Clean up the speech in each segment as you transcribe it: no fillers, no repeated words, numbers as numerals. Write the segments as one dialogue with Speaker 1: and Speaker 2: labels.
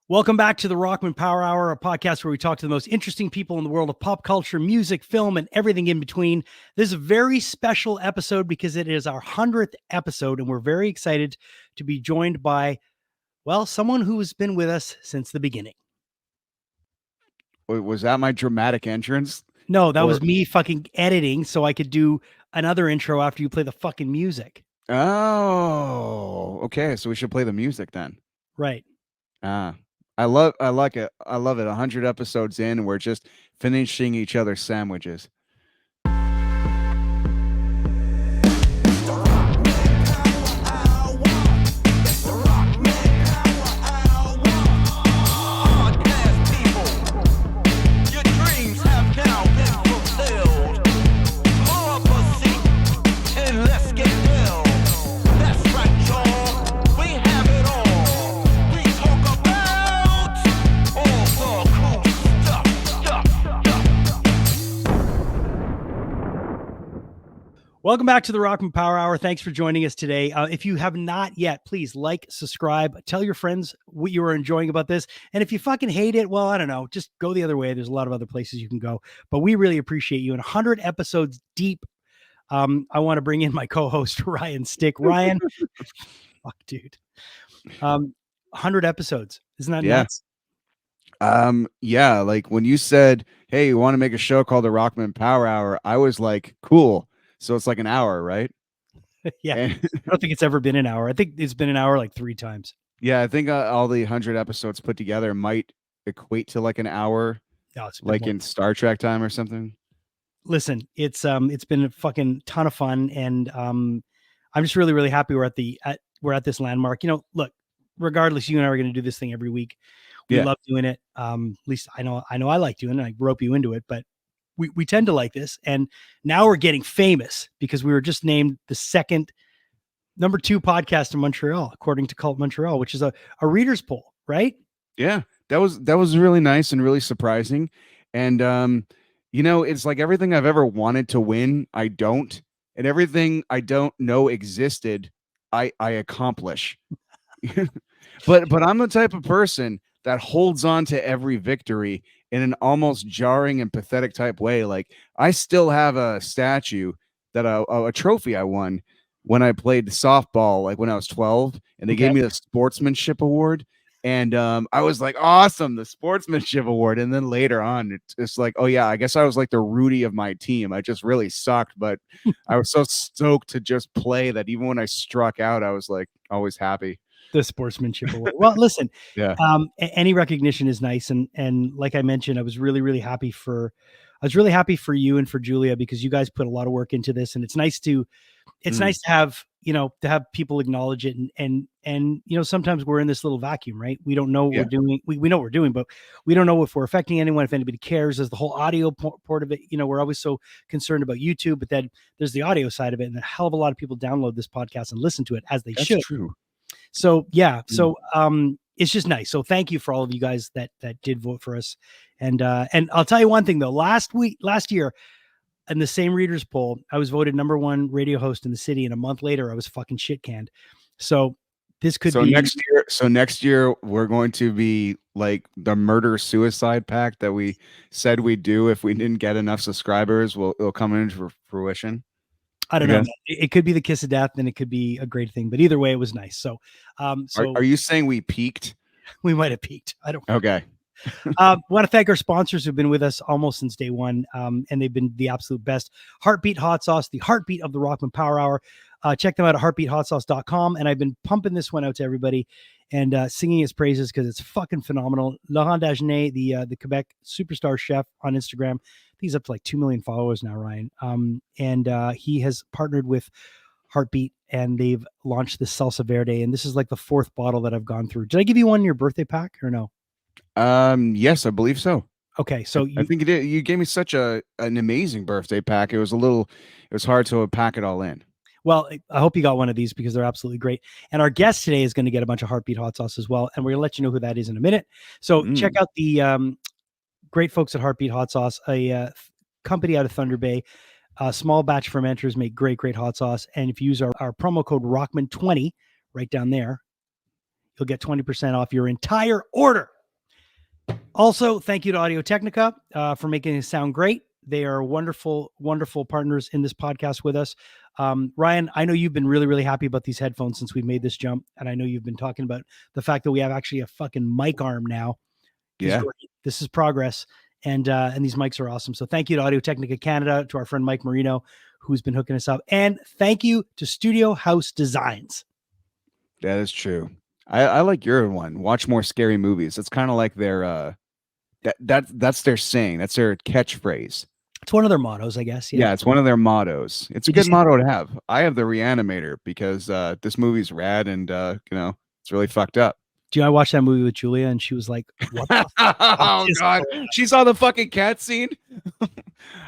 Speaker 1: Welcome back to the Rockman Power Hour, a podcast where we talk to the most interesting people in the world of pop culture, music, film, and everything in between. This is a very special episode because it is our 100th episode, and we're very excited to be joined by, well, someone who has been with us since the beginning.
Speaker 2: Was that my dramatic entrance?
Speaker 1: No, that was me fucking editing so I could do another intro after you play the fucking music.
Speaker 2: Oh, okay. So we should play the music then.
Speaker 1: Right.
Speaker 2: I like it. I love it. 100 episodes in, and we're just finishing each other's sandwiches.
Speaker 1: Welcome back to the Rockman Power Hour. Thanks for joining us today. If you have not yet, please like, subscribe, tell your friends what you are enjoying about this. And if you fucking hate it, well, I don't know, just go the other way. There's a lot of other places you can go, but we really appreciate you. And 100 episodes deep. I want to bring in my co-host, Ryan Stick. Ryan, fuck, dude. 100 episodes. Isn't that nuts?
Speaker 2: Yeah. Like when you said, hey, you want to make a show called the Rockman Power Hour, I was like, cool. So it's like an hour, right?
Speaker 1: Yeah. I don't think it's ever been an hour. I think it's been an hour like 3 times.
Speaker 2: Yeah. I think all the 100 episodes put together might equate to like an hour, like in Star Trek time or something.
Speaker 1: Listen, it's been a fucking ton of fun. And I'm just really, really happy we're at this landmark. You know, look, regardless, you and I are going to do this thing every week. We love doing it. At least I know I like doing it. I rope you into it, but we tend to like this. And now we're getting famous because we were just named the number 2 podcast in Montreal, according to Cult Montreal, which is a reader's poll, right?
Speaker 2: Yeah, that was really nice and really surprising. And, you know, it's like everything I've ever wanted to win, I don't. And everything I don't know existed, I accomplish. But I'm the type of person that holds on to every victory in an almost jarring and pathetic type way. Like I still have a statue that a trophy I won when I played softball, like when I was 12, and they gave me the sportsmanship award. And I was like, awesome, the sportsmanship award. And then later on, it's like, oh yeah, I guess I was like the Rudy of my team. I just really sucked, but I was so stoked to just play that even when I struck out, I was like always happy.
Speaker 1: The sportsmanship award. Well, listen, any recognition is nice. And like I mentioned, I was really, really happy for you and for Julia, because you guys put a lot of work into this, and it's nice to have, to have people acknowledge it. And, sometimes we're in this little vacuum, right? We don't know what we're doing. We know what we're doing, but we don't know if we're affecting anyone, if anybody cares. There's the whole audio part of it. We're always so concerned about YouTube, but then there's the audio side of it. And a hell of a lot of people download this podcast and listen to it as they should.
Speaker 2: That's true.
Speaker 1: So it's just nice. So thank you for all of you guys that did vote for us. And I'll tell you one thing though, last year in the same readers poll, I was voted number 1 radio host in the city, and a month later I was fucking shit canned. So this could be
Speaker 2: next year we're going to be like the murder suicide pact that we said we'd do if we didn't get enough subscribers. It'll come into fruition.
Speaker 1: I don't know. It could be the kiss of death, and it could be a great thing. But either way, it was nice. So,
Speaker 2: are you saying we peaked?
Speaker 1: We might have peaked. I don't.
Speaker 2: Okay.
Speaker 1: Want to thank our sponsors who've been with us almost since day one, and they've been the absolute best. Heartbeat Hot Sauce, the heartbeat of the Rockman Power Hour. Check them out at heartbeathotsauce.com. And I've been pumping this one out to everybody and singing its praises because it's fucking phenomenal. Laurent Dagenet, the Quebec superstar chef on Instagram. He's up to like 2 million followers now, Ryan. And he has partnered with Heartbeat, and they've launched this salsa verde. And this is like the 4th bottle that I've gone through. Did I give you one in your birthday pack or no?
Speaker 2: Yes, I believe so.
Speaker 1: Okay. So
Speaker 2: I think you did. You gave me such an amazing birthday pack. It was hard to pack it all in.
Speaker 1: Well, I hope you got one of these because they're absolutely great. And our guest today is going to get a bunch of Heartbeat hot sauce as well. And we're going to let you know who that is in a minute. So check out the great folks at Heartbeat Hot Sauce, a company out of Thunder Bay. Small batch fermenters make great hot sauce. And if you use our promo code Rockman20 right down there, you'll get 20% off your entire order. Also, thank you to Audio Technica for making it sound great. They are wonderful, wonderful partners in this podcast with us. Ryan, I know you've been really, really happy about these headphones since we've made this jump. And I know you've been talking about the fact that we have actually a fucking mic arm now.
Speaker 2: Yeah.
Speaker 1: This is progress. And these mics are awesome. So thank you to Audio Technica Canada, to our friend Mike Marino, who's been hooking us up. And thank you to Studio House Designs.
Speaker 2: That is true. I like your one. Watch more scary movies. It's kind of like their that's their saying. That's their catchphrase.
Speaker 1: It's one of their mottos, I guess.
Speaker 2: Yeah, it's one of their mottos. It's a
Speaker 1: Did you
Speaker 2: good motto to have. I have the Reanimator because this movie's rad and it's really fucked up.
Speaker 1: Do you know, I watched that movie with Julia and she was like, what the
Speaker 2: oh God. She saw the fucking cat scene.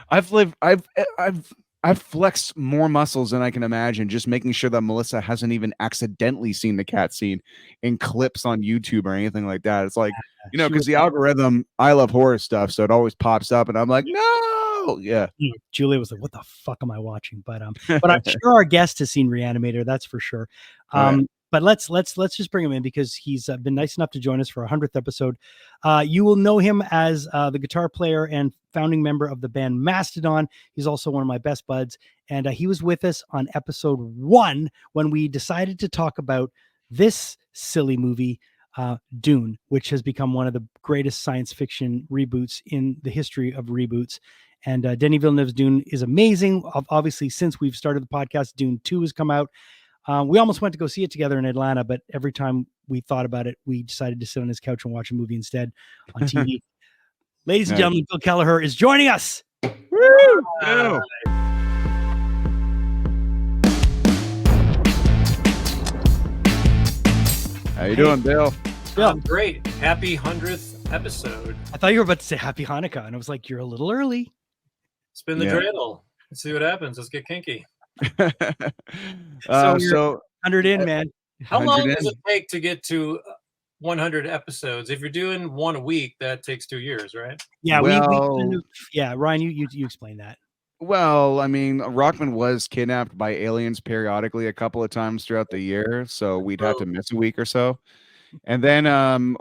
Speaker 2: I've flexed more muscles than I can imagine, just making sure that Melissa hasn't even accidentally seen the cat scene in clips on YouTube or anything like that. It's like, because the algorithm, I love horror stuff, so it always pops up, and I'm like, no, yeah.
Speaker 1: Julia was like, what the fuck am I watching? But I'm sure our guest has seen Reanimator, that's for sure. But let's just bring him in because he's been nice enough to join us for our 100th episode. You will know him as the guitar player and founding member of the band Mastodon. He's also one of my best buds. And he was with us on episode 1 when we decided to talk about this silly movie, Dune, which has become one of the greatest science fiction reboots in the history of reboots. And Denis Villeneuve's Dune is amazing. Obviously, since we've started the podcast, Dune 2 has come out. We almost went to go see it together in Atlanta, but every time we thought about it, we decided to sit on his couch and watch a movie instead on TV. Ladies and gentlemen, Bill Kelliher is joining us.
Speaker 2: Woo! How you doing, Bill?
Speaker 3: I'm great. Happy 100th episode.
Speaker 1: I thought you were about to say Happy Hanukkah, and I was like, you're a little early.
Speaker 3: Spin the dreidel. Let's see what happens. Let's get kinky.
Speaker 1: So 100 in, man.
Speaker 3: How long does it take to get to 100 episodes? If you're doing one a week, that takes 2 years, right?
Speaker 1: Yeah. Ryan, you explain that.
Speaker 2: Well, I mean, Rockman was kidnapped by aliens periodically a couple of times throughout the year, so we'd have to miss a week or so. And then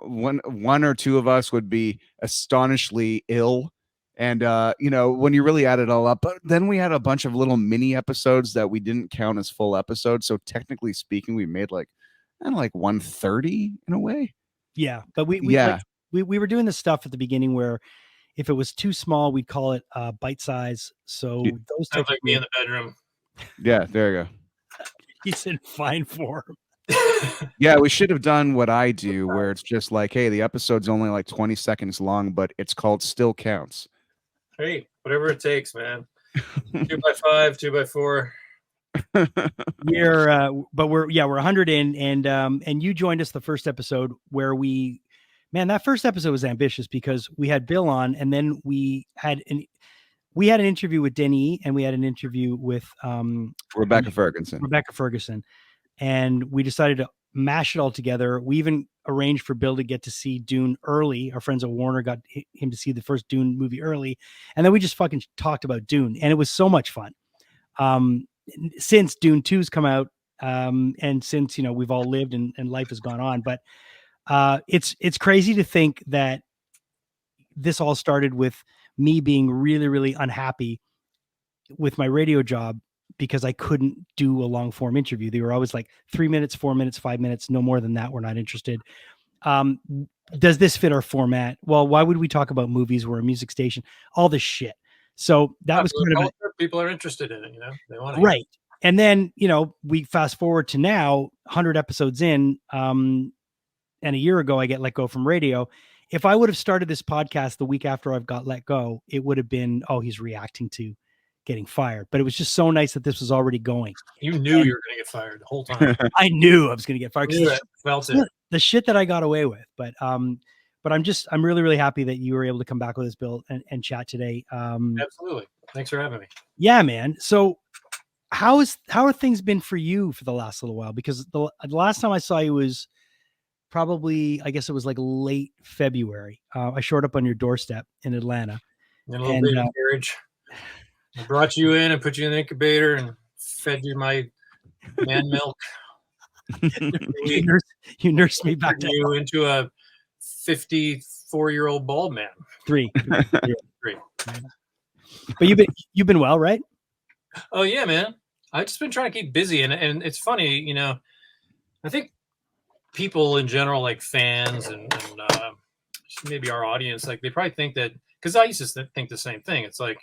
Speaker 2: one or two of us would be astonishingly ill. And, when you really add it all up, but then we had a bunch of little mini episodes that we didn't count as full episodes. So technically speaking, we made like 130 in a way.
Speaker 1: Yeah. But we were doing this stuff at the beginning where if it was too small, we'd call it bite size. So those
Speaker 3: sounds like me in the bedroom.
Speaker 2: Yeah, there you go.
Speaker 1: He's in fine form.
Speaker 2: Yeah, we should have done what I do, where it's just like, hey, the episode's only like 20 seconds long, but it's called Still Counts.
Speaker 3: Hey, whatever it takes, man. 2x5, 2x4.
Speaker 1: We're 100 in, and you joined us the first episode where that first episode was ambitious because we had Bill on, and then we had an interview with Denis, and we had an interview with
Speaker 2: Rebecca Ferguson,
Speaker 1: and we decided to mash it all together. We even arranged for Bill to get to see Dune early. Our friends at Warner got him to see the first Dune movie early, and then we just fucking talked about Dune, and it was so much fun. Since Dune 2's come out, and since we've all lived and life has gone on, but it's crazy to think that this all started with me being really, really unhappy with my radio job because I couldn't do a long form interview. They were always like 3 minutes, 4 minutes, 5 minutes, no more than that. We're not interested. Does this fit our format? Well, why would we talk about movies? We're a music station, all this shit. So that was kind of
Speaker 3: people are interested in it, they want to
Speaker 1: right. And then, we fast forward to now 100 episodes in, and a year ago I get let go from radio. If I would have started this podcast the week after I've got let go, it would have been, he's reacting to getting fired. But it was just so nice that this was already going.
Speaker 3: You knew you were going to get fired the whole time.
Speaker 1: I knew I was going to get fired.
Speaker 3: Felt it.
Speaker 1: The shit that I got away with. But I'm really, really happy that you were able to come back with us, Bill, and chat today.
Speaker 3: Absolutely. Thanks for having me.
Speaker 1: Yeah, man. So how are things been for you for the last little while? Because the last time I saw you was probably, I guess it was like late February. I showed up on your doorstep in Atlanta.
Speaker 3: And a little bit of marriage. I brought you in and put you in the incubator and fed you my man milk.
Speaker 1: You nursed me back
Speaker 3: you into a 50 4-year-old bald man.
Speaker 1: 3.
Speaker 3: 3.
Speaker 1: But you've been well, right?
Speaker 3: Oh yeah, man. I've just been trying to keep busy, and it's funny, you know. I think people in general, like fans and maybe our audience, like they probably think that, because I used to think the same thing. It's like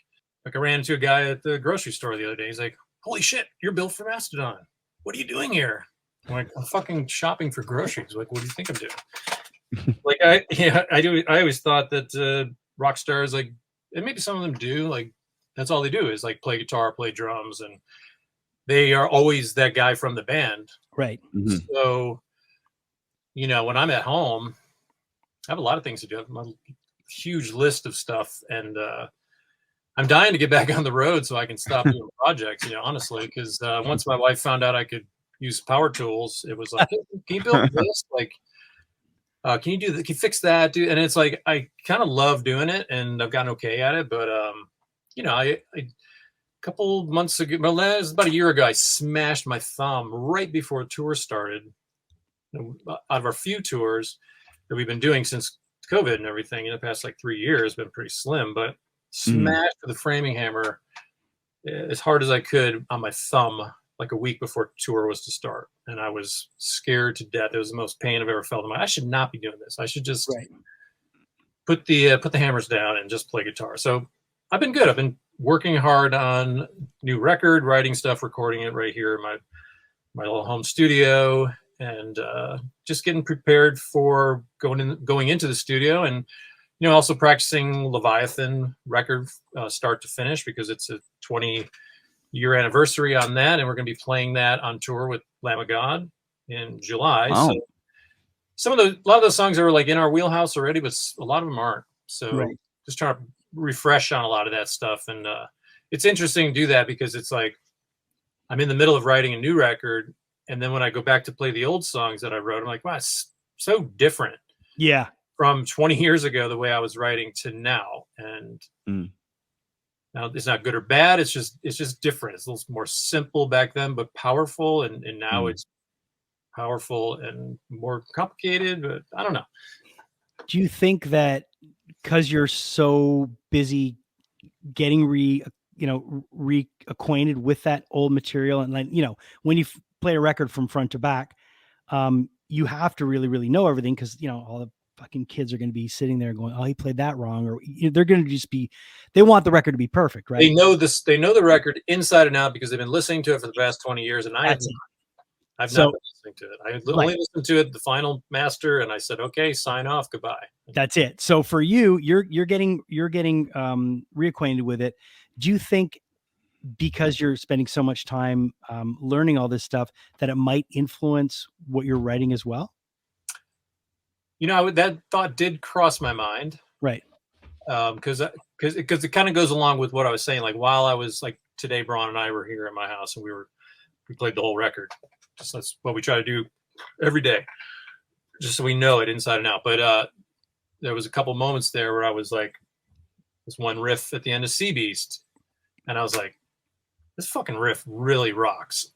Speaker 3: I ran into a guy at the grocery store the other day. He's like, "Holy shit, you're Bill from Mastodon. What are you doing here?" I'm like, "I'm fucking shopping for groceries." Like, what do you think I'm doing? Like, I always thought that rock stars, like, and maybe some of them do, like, that's all they do is like play guitar, play drums, and they are always that guy from the band.
Speaker 1: Right.
Speaker 2: Mhm.
Speaker 3: So, you know, when I'm at home, I have a lot of things to do. I have a huge list of stuff, and I'm dying to get back on the road so I can stop doing projects. You know, honestly, because once my wife found out I could use power tools, it was like, hey, can you build this? Like, can you do that? Can you fix that, dude? And it's like I kind of love doing it, and I've gotten okay at it. But you know, I a couple months ago, well, that was about a year ago, I smashed my thumb right before a tour started. Out of our few tours that we've been doing since COVID and everything in the past like 3 years, been pretty slim, but smashed with a framing hammer as hard as I could on my thumb like a week before tour was to start. And I was scared to death. It was the most pain I've ever felt in my life. I should not be doing this. I should just put the hammers down and just play guitar. So I've been good. I've been working hard on new record, writing stuff, recording it right here in my little home studio, and just getting prepared for going into the studio, and you know, also practicing Leviathan record start to finish, because it's a 20-year anniversary on that, and we're going to be playing that on tour with Lamb of God in July.
Speaker 2: Wow.
Speaker 3: So a lot of those songs are like in our wheelhouse already, but a lot of them aren't. So just trying to refresh on a lot of that stuff, and it's interesting to do that, because it's like I'm in the middle of writing a new record, and then when I go back to play the old songs that I wrote, I'm like, wow, it's so different.
Speaker 1: Yeah.
Speaker 3: From 20 years ago, the way I was writing, to now. And now it's not good or bad. It's just different. It's a little more simple back then, but powerful. And now it's powerful and more complicated, but I don't know.
Speaker 1: Do you think that because you're so busy getting reacquainted with that old material, and like, you know, when you play a record from front to back, you have to really, really know everything, because, you know, all the fucking kids are going to be sitting there going, oh, he played that wrong, or they're going to just be, they want the record to be perfect, right?
Speaker 3: They know the record inside and out, because they've been listening to it for the past 20 years, and I've not been listening to it. I only listened to it, the final master, and I said, okay, sign off, goodbye.
Speaker 1: That's it. So for you, you're getting reacquainted with it. Do you think, because you're spending so much time learning all this stuff, that it might influence what you're writing as well?
Speaker 3: You know, that thought did cross my mind,
Speaker 1: right?
Speaker 3: Because it kind of goes along with what I was saying. Like, while I was like today, Braun and I were here at my house, and we played the whole record. Just that's what we try to do every day, just so we know it inside and out. But there was a couple moments there where I was like, this one riff at the end of Sea Beast, and I was like, this fucking riff really rocks.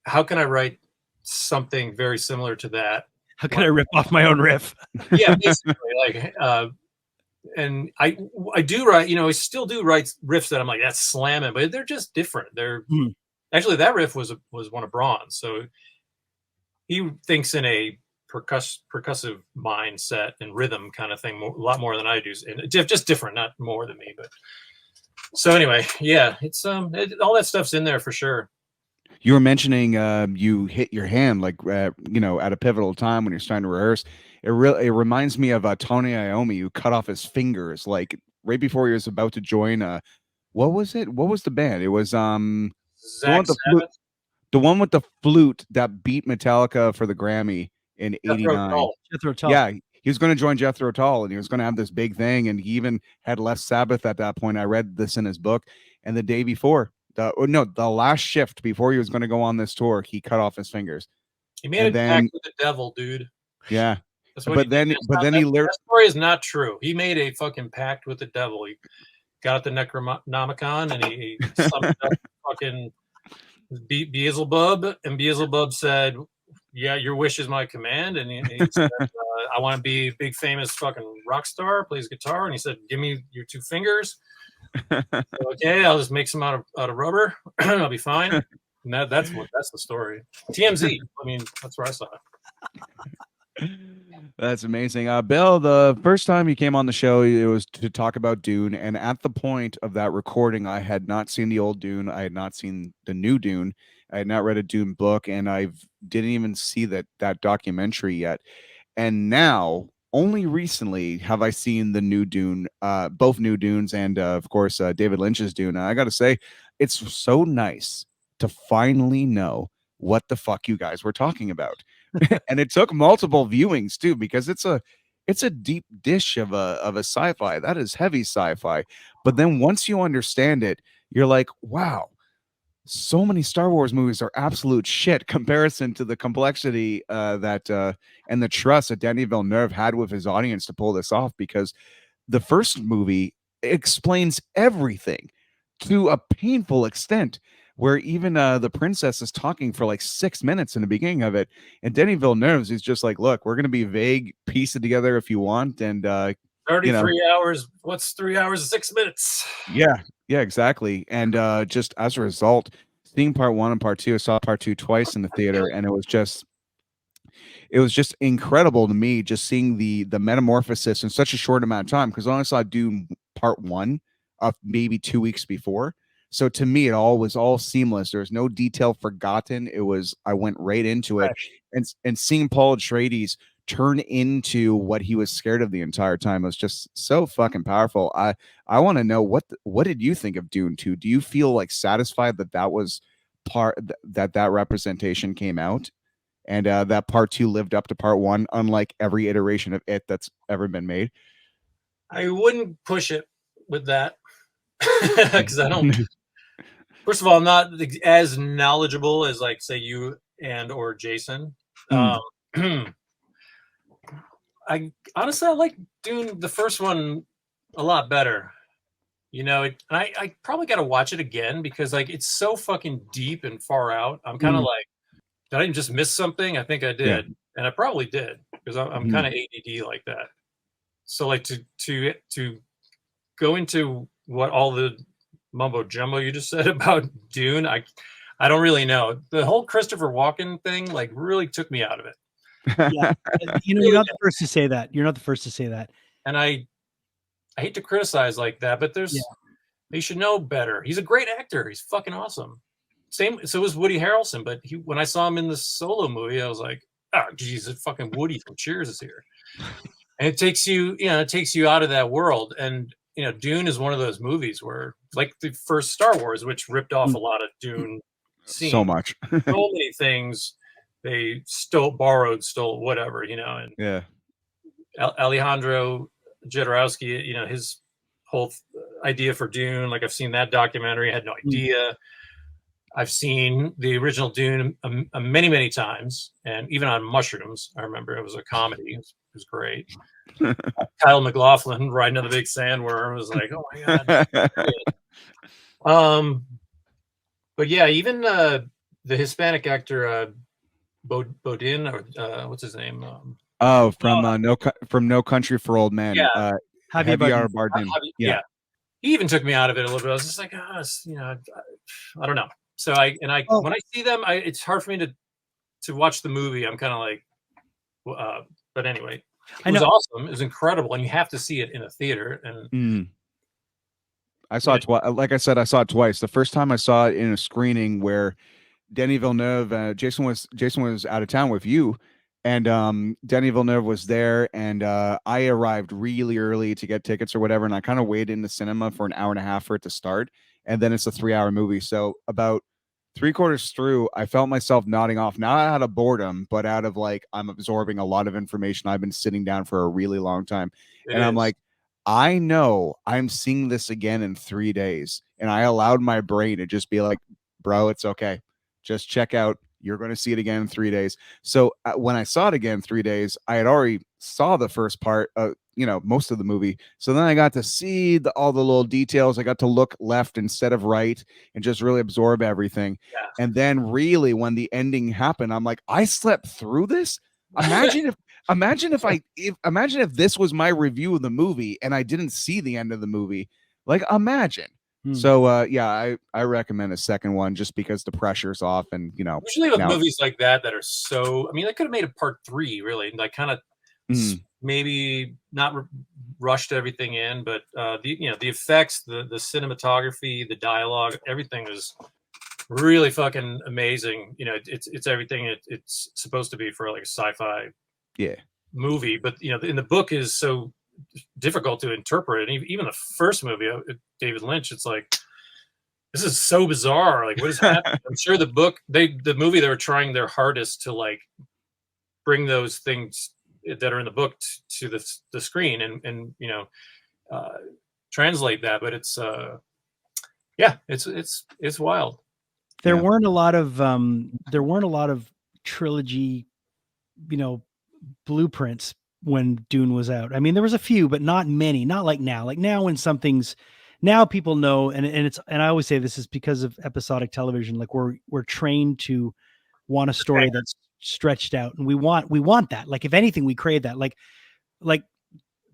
Speaker 3: How can I write something very similar to that?
Speaker 1: How can I rip off my own riff?
Speaker 3: Yeah, basically, like, and I do write, you know, I still do write riffs that I'm like, that's slamming, but they're just different. They're actually, that riff was one of Braun's, so he thinks in a percussive mindset and rhythm kind of thing, a lot more than I do, and just different, not more than me. But so anyway, yeah, it's all that stuff's in there for sure.
Speaker 2: You were mentioning you hit your hand, like you know, at a pivotal time when you're starting to rehearse. It reminds me of Tony Iommi, who cut off his fingers like right before he was about to join. What was it? What was the band? It was the one with the flute that beat Metallica for the Grammy in '89.
Speaker 1: Jethro Tull.
Speaker 2: Yeah, he was going to join Jethro Tull, and he was going to have this big thing. And he even had left Sabbath at that point. I read this in his book. And the day before, the last shift before he was going to go on this tour, he cut off his fingers.
Speaker 3: He made a pact with the devil, dude.
Speaker 2: Yeah.
Speaker 3: That's what that story is not true. He made a fucking pact with the devil. He got at the Necronomicon, and he summoned up fucking Beelzebub, and Beelzebub said, yeah, your wish is my command. And he said, I want to be a big famous fucking rock star, plays guitar. And he said, give me your 2 fingers. Okay, I'll just make some out of rubber. I'll be fine. And that's the story. TMZ. I mean, that's where I saw it.
Speaker 2: That's amazing. Bill, the first time you came on the show, it was to talk about Dune. And at the point of that recording, I had not seen the old Dune. I had not seen the new Dune. I had not read a Dune book, and I didn't even see that documentary yet. And now, only recently, have I seen the new Dune, both new Dunes, and of course, David Lynch's Dune. And I got to say, it's so nice to finally know what the fuck you guys were talking about. And it took multiple viewings too, because it's a deep dish of a sci-fi. That is heavy sci-fi. But then once you understand it, you're like, wow, so many Star Wars movies are absolute shit comparison to the complexity that and the trust that Denis Villeneuve had with his audience to pull this off, because the first movie explains everything to a painful extent, where even the princess is talking for like 6 minutes in the beginning of it, and Denis Villeneuve is just like, look, we're going to be vague, piece it together if you want, and
Speaker 3: 33 hours. What's 3 hours and 6 minutes?
Speaker 2: Yeah, exactly. And just as a result, seeing part 1 and part 2, I saw part 2 twice in the theater, and it was just incredible to me, just seeing the metamorphosis in such a short amount of time, because I only saw Dune part 1 maybe 2 weeks before. So to me, it was all seamless. There was no detail forgotten. I went right into it, and seeing Paul Atreides turn into what he was scared of the entire time was just so fucking powerful. I want to know what did you think of Dune 2? Do you feel like satisfied that was that representation came out, and that part 2 lived up to part 1, unlike every iteration of it that's ever been made?
Speaker 3: I wouldn't push it with that, because I don't. First of all, I'm not as knowledgeable as, like, say, you or Jason. I honestly, I like Dune, the first one, a lot better. I probably got to watch it again, because like it's so fucking deep and far out. I'm kind of like, did I just miss something? I think I did, and I probably did, because I'm kind of ADD like that. So like to go into what all the mumbo jumbo you just said about Dune, I don't really know. The whole Christopher Walken thing like really took me out of it.
Speaker 1: Yeah, you're not the first to say that. You're not the first to say that.
Speaker 3: And I hate to criticize like that, but you should know better. He's a great actor. He's fucking awesome. So was Woody Harrelson, but when I saw him in the Solo movie, I was like, oh geez, fucking Woody from Cheers is here. And it takes you out of that world. And Dune is one of those movies where, like the first Star Wars, which ripped off a lot of Dune scenes,
Speaker 2: so much,
Speaker 3: so many things they stole, whatever, and
Speaker 2: yeah.
Speaker 3: Alejandro Jodorowsky, his whole idea for Dune, like I've seen that documentary, I had no idea. I've seen the original Dune many, many times, and even on mushrooms. I remember it was a comedy. It was great. Kyle MacLachlan riding on the big sandworm was like, oh my god. But yeah, even the Hispanic actor Bodin, or what's his name?
Speaker 2: From No Country for Old Men.
Speaker 3: Yeah,
Speaker 2: Javier Bardem.
Speaker 3: Yeah, he even took me out of it a little bit. I was just like, I don't know. So when I see them, it's hard for me to watch the movie. I'm kind of like, but anyway, it was awesome. It was incredible, and you have to see it in a theater. And
Speaker 2: I saw it twice. Like I said, I saw it twice. The first time I saw it in a screening where Denis Villeneuve, Jason was out of town with you, and Denis Villeneuve was there, and I arrived really early to get tickets or whatever, and I kind of waited in the cinema for an hour and a half for it to start, and then it's a 3-hour movie. So about 3/4 through, I felt myself nodding off, not out of boredom, but out of like, I'm absorbing a lot of information. I've been sitting down for a really long time, I'm like, I know I'm seeing this again in 3 days, and I allowed my brain to just be like, bro, it's okay. Just check out. You're going to see it again in 3 days. So when I saw it again in 3 days, I had already saw the first part most of the movie. So then I got to see all the little details. I got to look left instead of right and just really absorb everything.
Speaker 3: Yeah.
Speaker 2: And then really when the ending happened, I'm like, I slept through this. Imagine if this was my review of the movie and I didn't see the end of the movie. Like, imagine. So I recommend a second one just because the pressure's off, and
Speaker 3: usually with movies like that are so, I mean, they could have made a part 3 really, like kind of maybe not rushed everything in, but the effects, the cinematography, the dialogue, everything is really fucking amazing. It's everything it's supposed to be for like a sci-fi movie, but in the book is so difficult to interpret. And even the first movie, David Lynch, it's like, this is so bizarre. Like, what is happening? I'm sure the movie, they were trying their hardest to like bring those things that are in the book to the screen and translate that. But it's it's wild.
Speaker 1: There weren't a lot of trilogy, blueprints when Dune was out. I mean, there was a few, but not many. Not like now. Like now, when something's now people know, and I always say this is because of episodic television. Like we're trained to want a story that's stretched out, and we want that. Like if anything, we crave that. Like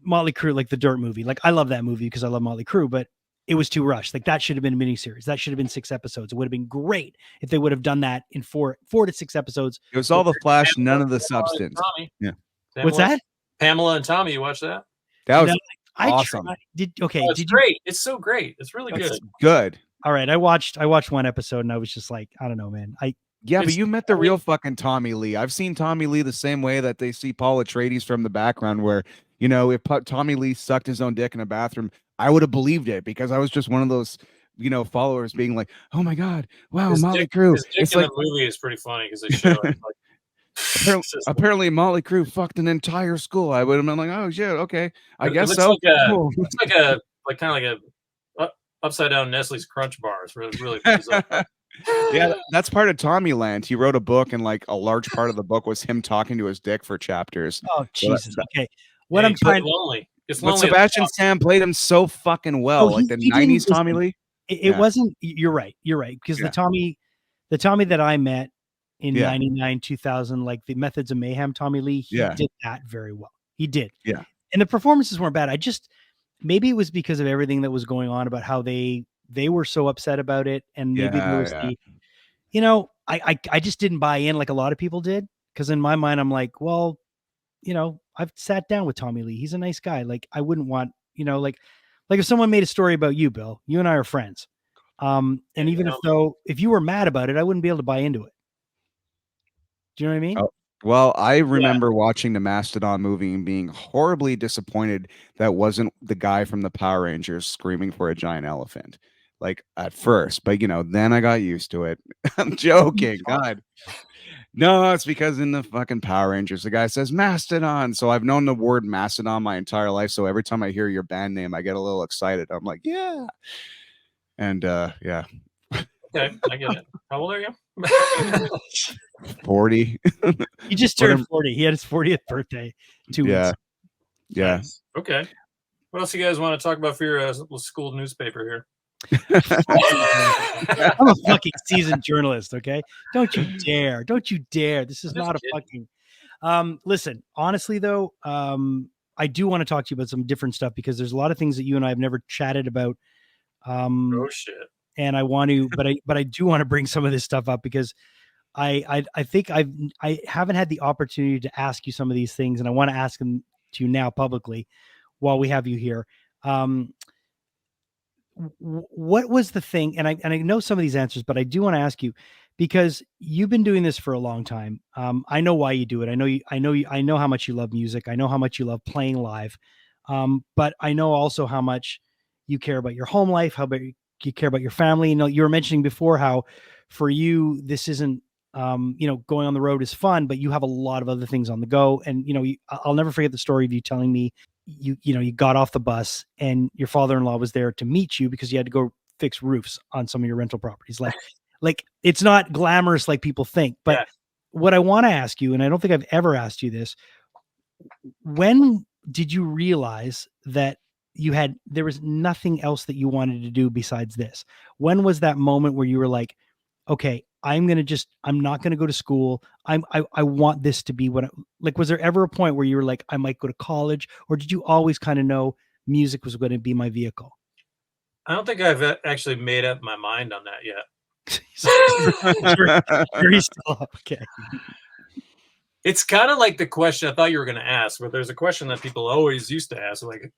Speaker 1: Motley Crue, like the Dirt movie. Like I love that movie because I love Motley Crue, but it was too rushed. Like that should have been a miniseries. That should have been 6 episodes. It would have been great if they would have done that in 4 to 6 episodes.
Speaker 2: It was all the flash, none of the substance.
Speaker 3: Yeah.
Speaker 1: What's that?
Speaker 3: Pamela and Tommy. You watch that?
Speaker 2: That was awesome.
Speaker 3: Did great. It's so great. It's really good.
Speaker 2: It's good.
Speaker 1: All right. I watched 1 episode and I was just like, I don't know, man.
Speaker 2: But you met the real fucking Tommy Lee. I've seen Tommy Lee the same way that they see Paul Atreides from the background, where, if Tommy Lee sucked his own dick in a bathroom, I would have believed it because I was just one of those, followers being like, oh my God, wow, Motley Crue.
Speaker 3: It's like, the movie is pretty funny because they show it like,
Speaker 2: apparently Motley Crue fucked an entire school. I would have been like, oh shit, okay, I guess so.
Speaker 3: It's kind of like a upside down Nestle's Crunch bar. It's really bizarre.
Speaker 2: Yeah, that's part of Tommy Land. He wrote a book, and like a large part of the book was him talking to his dick for chapters.
Speaker 1: Oh Jesus. Okay.
Speaker 3: What I'm trying lonely. It's lonely.
Speaker 2: But Sebastian Stan played him so fucking well, like the 90s Tommy Lee.
Speaker 1: It wasn't. You're right. Because the Tommy that I met in 99, 2000, like the Methods of Mayhem Tommy Lee, he did that very well. He did. Yeah. And the performances weren't bad. Maybe it was because of everything that was going on about how they were so upset about it, and maybe there was I just didn't buy in like a lot of people did, because in my mind I'm like, well, I've sat down with Tommy Lee. He's a nice guy. Like I wouldn't want, like if someone made a story about you, Bill, you and I are friends. And even if you were mad about it, I wouldn't be able to buy into it. Do you know what I mean?
Speaker 2: Oh, well, I remember watching the Mastodon movie and being horribly disappointed that wasn't the guy from the Power Rangers screaming for a giant elephant. Like at first, but then I got used to it. I'm joking. God. No, it's because in the fucking Power Rangers, the guy says Mastodon. So I've known the word Mastodon my entire life. So every time I hear your band name, I get a little excited. I'm like, yeah. And yeah.
Speaker 3: Okay, I get it. How old are you?
Speaker 2: 40.
Speaker 1: He just turned 40. He had his 40th birthday 2 weeks.
Speaker 2: Yeah.
Speaker 3: Nice. Okay. What else you guys want to talk about for your school newspaper here?
Speaker 1: I'm a fucking seasoned journalist, okay? Don't you dare. This is not a fucking listen, honestly though, I do want to talk to you about some different stuff, because there's a lot of things that you and I have never chatted about.
Speaker 3: Oh shit.
Speaker 1: And I want to, but I do want to bring some of this stuff up, because I think I haven't had the opportunity to ask you some of these things, and I want to ask them to you now publicly while we have you here. What was the thing? And I know some of these answers, but I do want to ask you, because you've been doing this for a long time. I know why you do it. I know how much you love music. I know how much you love playing live. But I know also how much you care about your home life, how about you care about your family. You were mentioning before how for you, this isn't, going on the road is fun, but you have a lot of other things on the go. And, I'll never forget the story of you telling me you got off the bus and your father-in-law was there to meet you because you had to go fix roofs on some of your rental properties. Like it's not glamorous like people think, but what I want to ask you, and I don't think I've ever asked you this, when did you realize that there was nothing else that you wanted to do besides this? When was that moment where you were like, okay, I'm not going to go to school. I want this to be like, was there ever a point where you were like, I might go to college, or did you always kind of know music was going to be my vehicle?
Speaker 3: I don't think I've actually made up my mind on that yet.
Speaker 1: You're still up. Okay.
Speaker 3: It's kind of like the question I thought you were going to ask, but there's a question that people always used to ask, like,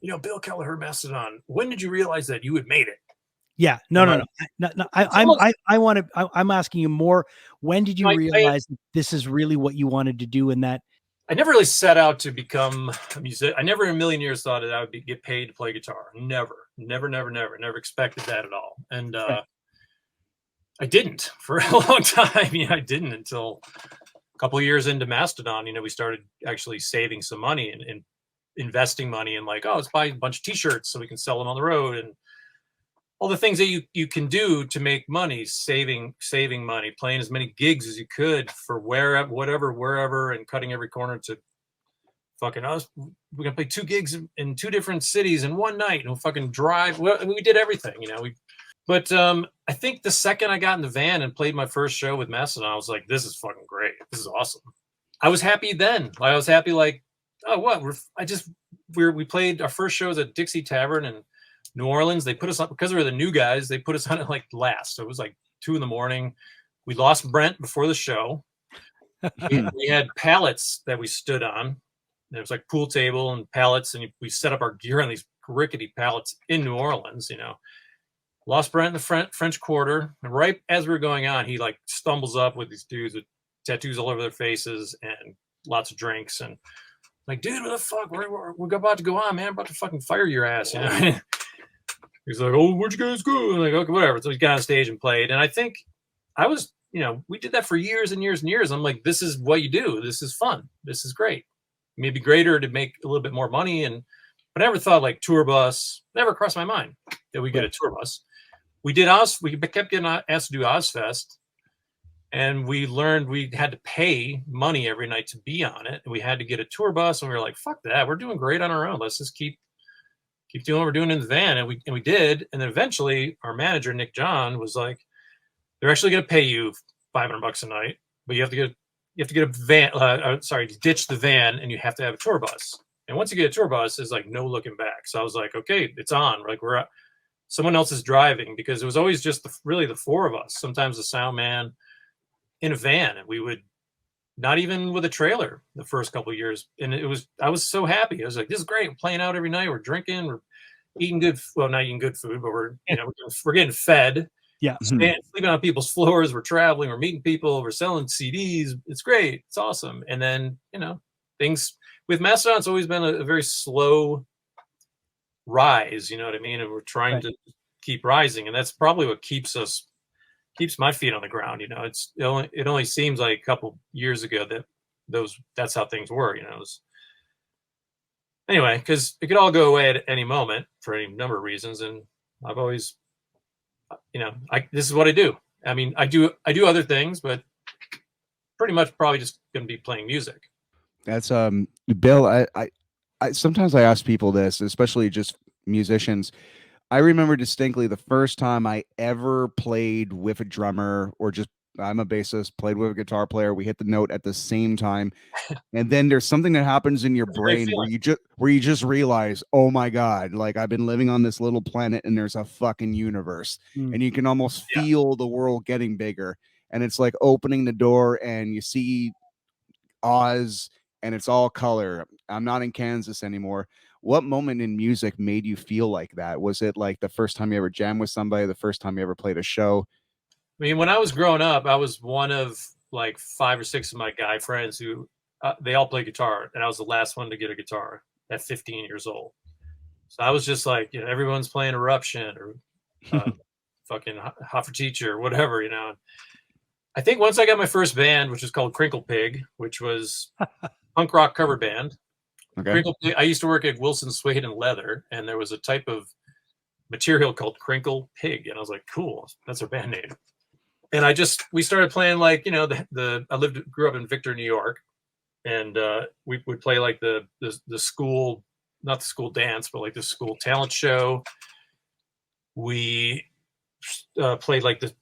Speaker 3: Bill Kelliher, Mastodon, when did you realize that you had made it?
Speaker 1: Yeah, no. I'm asking you more. When did you realize this is really what you wanted to do? And that
Speaker 3: I never really set out to become a musician. I never in a million years thought that I would get paid to play guitar. Never expected that at all. And I didn't for a long time. I didn't until a couple of years into Mastodon. We started actually saving some money and investing money in, like, let's buy a bunch of t-shirts so we can sell them on the road, and all the things that you can do to make money, saving money, playing as many gigs as you could for wherever, and cutting every corner to fucking us. We're gonna play 2 gigs in 2 different cities in one night, and we'll fucking drive. We did everything, But I think the second I got in the van and played my first show with Mastodon, I was like, this is fucking great. This is awesome. I was happy then. I was happy, like, oh, what? We played our first shows at Dixie Tavern in New Orleans. They put us on, because we were the new guys, they put us on it like last. So it was like 2 a.m. We lost Brent before the show. We had pallets that we stood on. There was like pool table and pallets, and we set up our gear on these rickety pallets in New Orleans, Lost Brent in the French Quarter. And right as we were going on, he like stumbles up with these dudes with tattoos all over their faces and lots of drinks. And like, dude, what the fuck? We're about to go on, man. I'm about to fucking fire your ass, He's like, oh, where'd you guys go? I'm like, okay, whatever. So he got on stage and played. And I think I was, we did that for years and years and years. I'm like, this is what you do. This is fun. This is great. Maybe greater to make a little bit more money. But I never thought like tour bus, never crossed my mind that we get a tour bus. We kept getting asked to do Ozfest. And we learned we had to pay money every night to be on it. And we had to get a tour bus. And we were like, fuck that. We're doing great on our own. Let's just keep doing what we're doing in the van. And we did. And then eventually our manager, Nick John, was like, they're actually going to pay you $500 a night, but you have to get a van, ditch the van, and you have to have a tour bus. And once you get a tour bus, it's like no looking back. So I was like, okay, it's on. Like someone else is driving, because it was always just really the 4 of us, sometimes the sound man in a van. And we would not even with a trailer the first couple of years. And I was so happy. I was like, this is great. We're playing out every night. We're drinking, we're eating not eating good food, but we're getting fed.
Speaker 1: Yeah.
Speaker 3: Sleeping on people's floors. We're traveling. We're meeting people. We're selling CDs. It's great. It's awesome. And then, things with Mastodon, it's always been a very slow rise. You know what I mean? And we're trying to keep rising. And that's probably what keeps my feet on the ground. It only seems like a couple years ago that that's how things were, anyway, because it could all go away at any moment for any number of reasons. And I've always, this is what I do. I mean, I do other things, but pretty much probably just going to be playing music.
Speaker 2: That's Bill. I sometimes I ask people this, especially just musicians. I remember distinctly the first time I ever played with a drummer, or just, I'm a bassist, played with a guitar player. We hit the note at the same time. And then there's something that happens in your brain where you just realize, oh my God, like I've been living on this little planet and there's a fucking universe. And you can almost feel the world getting bigger. And it's like opening the door and you see Oz and it's all color. I'm not in Kansas anymore. What moment in music made you feel like that? Was it like the first time you ever jammed with somebody, the first time you ever played a show?
Speaker 3: I mean, when I was growing up, I was one of like 5 or 6 of my guy friends who they all play guitar, and I was the last one to get a guitar at 15 years old. So I was just like, everyone's playing Eruption or fucking Hot for Teacher or whatever, I think once I got my first band, which was called Crinkle Pig, which was punk rock cover band. Okay. Crinkle Pig, I used to work at Wilson Suede and Leather, and there was a type of material called Crinkle Pig, and I was like, cool, that's our band name. And we started playing like, I grew up in Victor, New York, and we would play like the school, not the school dance, but like the school talent show. We played like the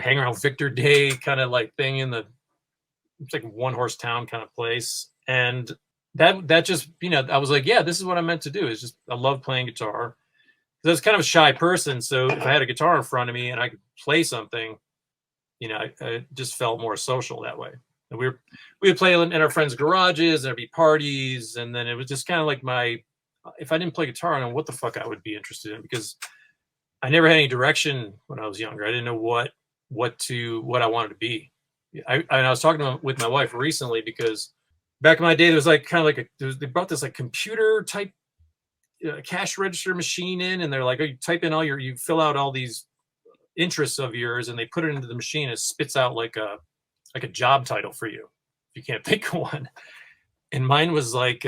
Speaker 3: hang around Victor Day kind of like thing in it's like one horse town kind of place. And that just, I was like, yeah, this is what I'm meant to do. Is just, I love playing guitar. I was kind of a shy person. So if I had a guitar in front of me and I could play something, I just felt more social that way. And we would play in our friends' garages, and there'd be parties. And then it was just kind of like if I didn't play guitar, I don't know what the fuck I would be interested in, because I never had any direction when I was younger. I didn't know what I wanted to be. I was talking with my wife recently, because back in my day, there was like kind of like they brought this like computer type cash register machine in, and they're like, oh, you type in you fill out all these interests of yours, and they put it into the machine. And it spits out like a job title for you if you can't think of one. And mine was like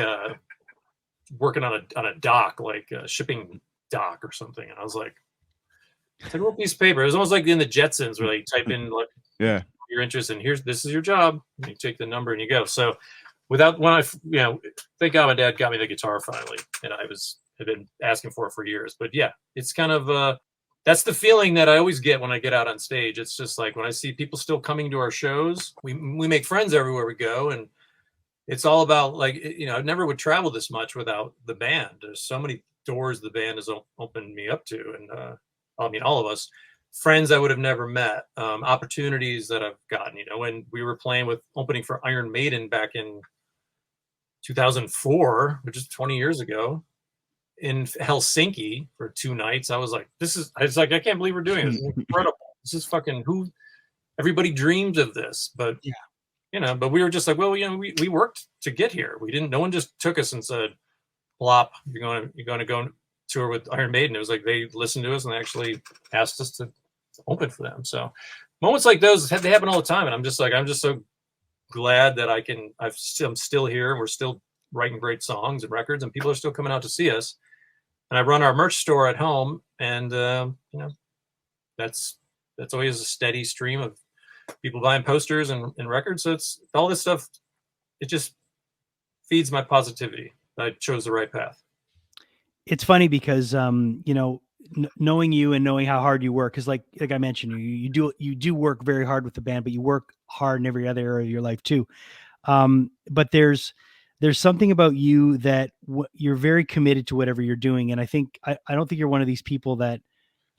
Speaker 3: working on a dock, like a shipping dock or something. And I was like, it's like a little piece of paper. It was almost like in the Jetsons, where you type in like your interest, and this is your job. And you take the number and you go. So when I thank God my dad got me the guitar finally, and had been asking for it for years. But yeah, it's kind of that's the feeling that I always get when I get out on stage. It's just like when I see people still coming to our shows, we make friends everywhere we go, and it's all about like, I never would travel this much without the band. There's so many doors the band has opened me up to, and all of us, friends I would have never met, opportunities that I've gotten. When we were opening for Iron Maiden back in 2004, which is 20 years ago, in Helsinki for 2 nights, I was like, I can't believe we're doing this. This is incredible. This is fucking everybody dreams of this. But but we were just like, well, we worked to get here. No one just took us and said, plop, you're going to go tour with Iron Maiden. It was like they listened to us and they actually asked us to open for them. So moments like those, they happen all the time, and I'm just so glad that I'm still here, and we're still writing great songs and records, and people are still coming out to see us. And I run our merch store at home, and that's always a steady stream of people buying posters and records. So it's all this stuff. It just feeds my positivity. I chose the right path.
Speaker 1: It's funny because knowing you and knowing how hard you work, because like I mentioned, you do work very hard with the band, but you work hard in every other area of your life too. But there's something about you that you're very committed to whatever you're doing. And I don't think you're one of these people that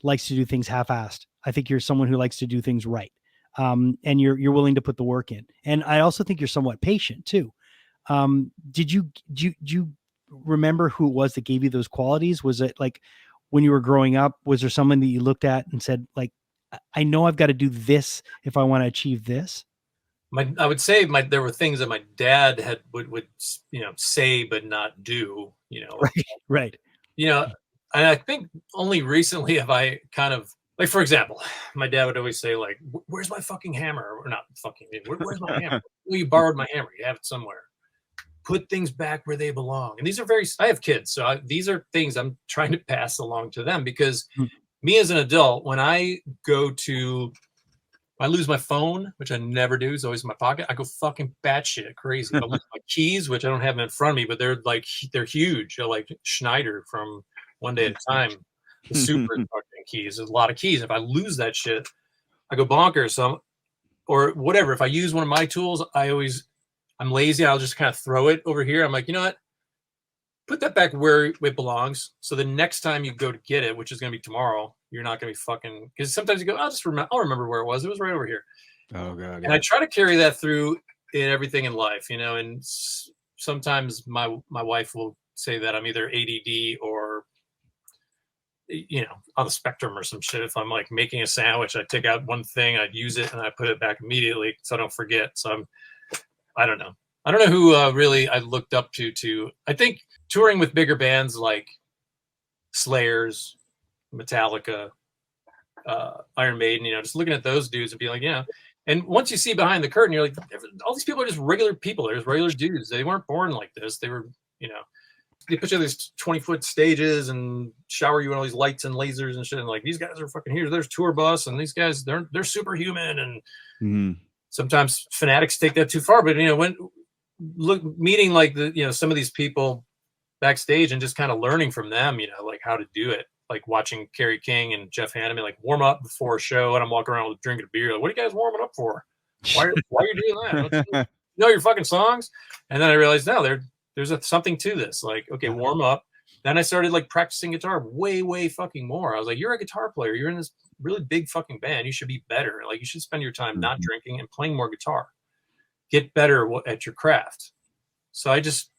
Speaker 1: likes to do things half-assed. I think you're someone who likes to do things right. And you're willing to put the work in. And I also think you're somewhat patient too. Did you remember who it was that gave you those qualities? Was it like when you were growing up, was there someone that you looked at and said, like, I know I've got to do this if I want to achieve this?
Speaker 3: I would say there were things that my dad would say but not do.
Speaker 1: Right.
Speaker 3: And I think only recently have I kind of, like, for example, my dad would always say, like, "Where's my fucking hammer?" Or not fucking. Where's my hammer? Well, you borrowed my hammer. You have it somewhere. Put things back where they belong. And these are I have kids, so these are things I'm trying to pass along to them, because me as an adult, when I lose my phone, which I never do, it's always in my pocket, I go fucking batshit crazy. I lose my keys, which I don't have them in front of me, but they're huge. They're like Schneider from One Day at a Time. The super fucking keys. There's a lot of keys. If I lose that shit, I go bonkers. Or whatever. If I use one of my tools, I'm lazy. I'll just kind of throw it over here. I'm like, you know what? Put that back where it belongs. So the next time you go to get it, which is going to be tomorrow, you're not going to be fucking, because sometimes you go, I'll remember where it was. It was right over here.
Speaker 2: Oh God.
Speaker 3: And I try to carry that through in everything in life, and sometimes my wife will say that I'm either ADD or, on the spectrum or some shit. If I'm like making a sandwich, I take out one thing, I use it, and I put it back immediately so I don't forget. So I don't know. I don't know who really I looked up to. I think touring with bigger bands like Slayers, Metallica, Iron Maiden, just looking at those dudes and be like, And once you see behind the curtain, you're like, all these people are just regular people. They're just regular dudes. They weren't born like this. They were, they put you on these 20-foot stages and shower you in all these lights and lasers and shit. And like, these guys are fucking here. There's tour bus, and these guys, they're superhuman. And sometimes fanatics take that too far. But meeting like some of these people backstage and just kind of learning from them, like how to do it. Like watching Kerry King and Jeff Hanneman like warm up before a show, and I'm walking around with drinking a beer. Like, what are you guys warming up for? Why are you doing that? Don't you know your fucking songs? And then I realized, no, there's something to this. Like, okay, warm up. Then I started like practicing guitar way fucking more. I was like, you're a guitar player. You're in this really big fucking band. You should be better. Like, you should spend your time not drinking and playing more guitar. Get better at your craft. So I just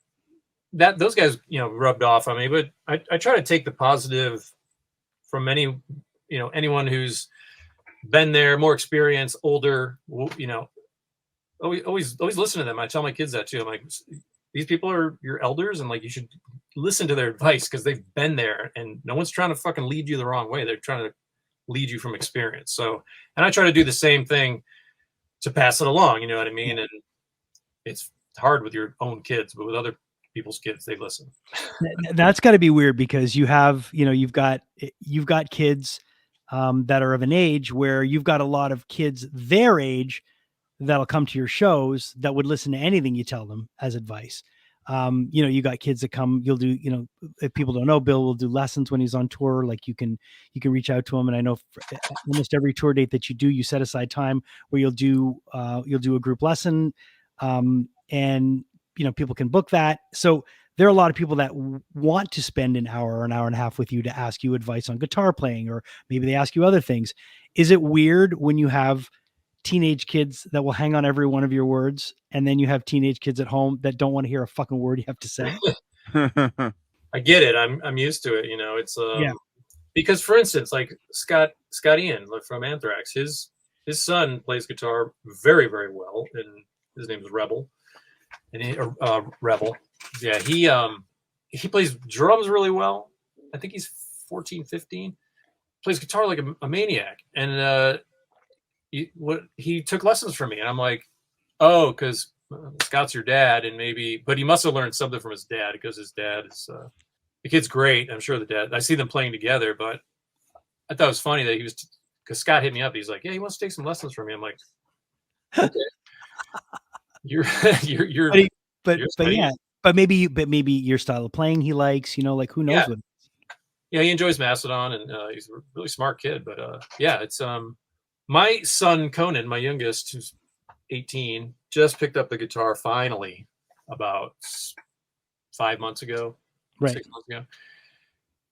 Speaker 3: those guys, rubbed off on me. But I try to take the positive from anyone who's been there, more experienced, older. Always listen to them. I tell my kids that too. I'm like, these people are your elders, and like you should listen to their advice because they've been there, and no one's trying to fucking lead you the wrong way. They're trying to lead you from experience. So, and I try to do the same thing to pass it along. You know what I mean? And it's hard with your own kids, but with other people's kids, they listen.
Speaker 1: That's got to be weird because you have, you've got kids that are of an age where you've got a lot of kids their age that'll come to your shows that would listen to anything you tell them as advice. You got kids that come, you'll do, if people don't know, Bill will do lessons when he's on tour. Like you can reach out to him. And I know almost every tour date that you do, you set aside time where you'll do a group lesson. And people can book that. So there are a lot of people that want to spend an hour or an hour and a half with you to ask you advice on guitar playing, or maybe they ask you other things. Is it weird when you have teenage kids that will hang on every one of your words, and then you have teenage kids at home that don't want to hear a fucking word you have to say?
Speaker 3: I get it. I'm used to it. It's because, for instance, like Scott Ian from Anthrax, his son plays guitar very, very well, and his name is Rebel. And Rebel. Yeah, he plays drums really well. I think he's 14, 15. Plays guitar like a maniac. And he took lessons from me, and I'm like, oh, because Scott's your dad, and but he must have learned something from his dad, because his dad is the kid's great. I'm sure the dad. I see them playing together, but I thought it was funny that because Scott hit me up. He's like, yeah, he wants to take some lessons from me. I'm like, okay. You're
Speaker 1: but maybe your style of playing he likes, like who knows what.
Speaker 3: Yeah, he enjoys Mastodon, and he's a really smart kid. But it's my son Conan, my youngest, who's 18, just picked up the guitar finally about 5 months ago,
Speaker 1: right?
Speaker 3: 6 months ago.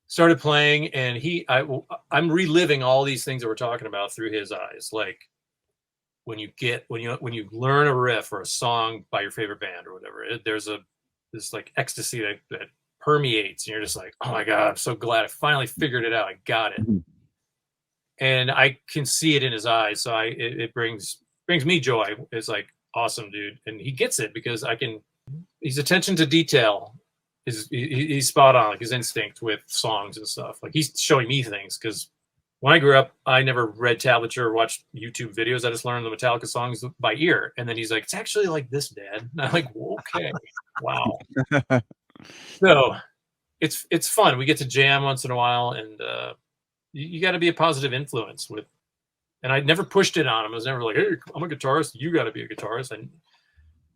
Speaker 3: Started playing, and I'm reliving all these things that we're talking about through his eyes, like when you learn a riff or a song by your favorite band or whatever, there's this like ecstasy that permeates, and you're just like, oh my God, I'm so glad I finally figured it out. I got it. And I can see it in his eyes. So it brings me joy. It's like, awesome, dude. And he gets it because his attention to detail he's spot on, like his instinct with songs and stuff. Like he's showing me things, because when I grew up, I never read tablature or watched YouTube videos. I just learned the Metallica songs by ear. And then he's like, it's actually like this, Dad. And I'm like, okay, wow. So it's fun. We get to jam once in a while, and you got to be a positive influence with. And I never pushed it on him. I was never like, hey, I'm a guitarist. You got to be a guitarist. I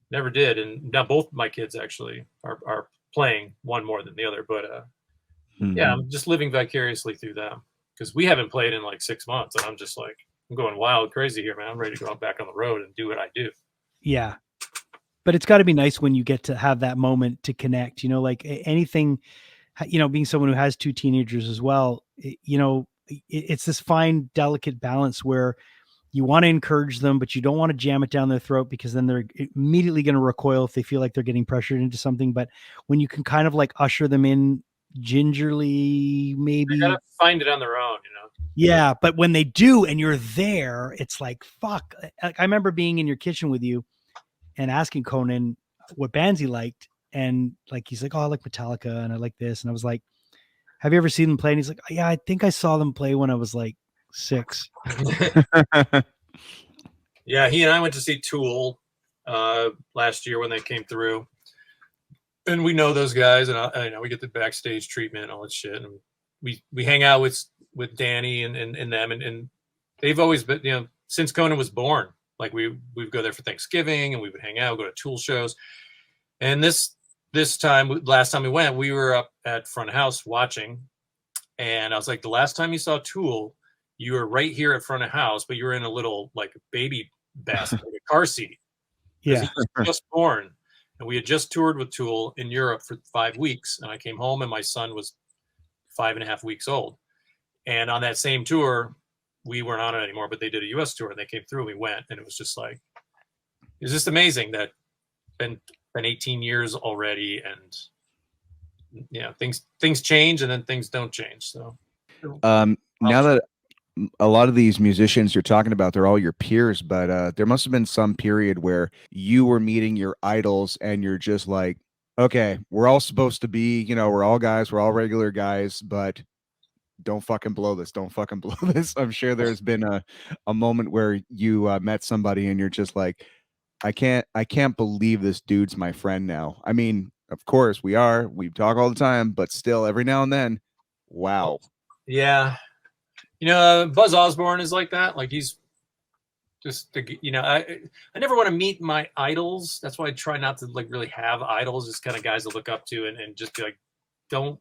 Speaker 3: never did. And now both my kids actually are playing, one more than the other. But yeah, I'm just living vicariously through them, because we haven't played in like 6 months, and I'm just like, I'm going wild crazy here, man. I'm ready to go back on the road and do what I do. Yeah.
Speaker 1: But it's got to be nice when you get to have that moment to connect, like anything, being someone who has two teenagers as well, it's this fine, delicate balance where you want to encourage them, but you don't want to jam it down their throat, because then they're immediately going to recoil if they feel like they're getting pressured into something. But when you can kind of like usher them in gingerly, maybe
Speaker 3: they gotta find it on their own,
Speaker 1: Yeah, but when they do and you're there, it's like, fuck. Like, I remember being in your kitchen with you and asking Conan what bands he liked, and like he's like, oh, I like Metallica and I like this, and I was like, have you ever seen them play? And he's like, yeah, I think I saw them play when I was like 6.
Speaker 3: Yeah, he and I went to see Tool last year when they came through. And we know those guys, and I know we get the backstage treatment and all that shit. And we hang out with Danny and them, and they've always been, since Conan was born, like we would go there for Thanksgiving, and we would hang out, go to Tool shows. And this time, last time we went, we were up at front of house watching, and I was like, the last time you saw Tool, you were right here at front of house, but you were in a little like baby basket, like a car seat, because
Speaker 1: Yeah.
Speaker 3: he was just born, and we had just toured with Tool in Europe for 5 weeks, and I came home and my son was 5.5 weeks old, and on that same tour, we weren't on it anymore, but they did a U.S. tour and they came through, and we went, and it was just like, it's just amazing that been 18 years already, and things change and then things don't change. So
Speaker 2: Now that a lot of these musicians you're talking about, they're all your peers, but there must have been some period where you were meeting your idols and you're just like, okay, we're all supposed to be, we're all guys, we're all regular guys, but don't fucking blow this. Don't fucking blow this. I'm sure there's been a moment where you met somebody and you're just like, I can't believe this dude's my friend now. I mean, of course we talk all the time, but still every now and then, wow.
Speaker 3: Yeah. Buzz Osborne is like that. Like he's just, I never want to meet my idols. That's why I try not to like really have idols, just kind of guys to look up to and just be like, don't,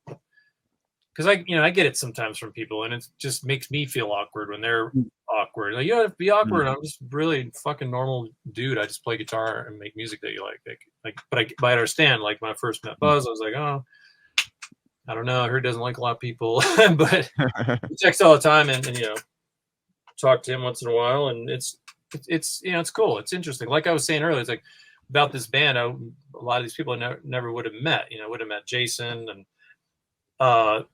Speaker 3: because I get it sometimes from people, and it just makes me feel awkward when they're awkward. Like, you don't have to be awkward. I'm just really fucking normal dude. I just play guitar and make music that you like. But I understand. Like when I first met Buzz, I was like, oh, I don't know. I heard he doesn't like a lot of people, but he texts all the time, and talk to him once in a while, and it's cool. It's interesting. Like I was saying earlier, it's like about this band. A lot of these people I never would have met. Would have met Jason and.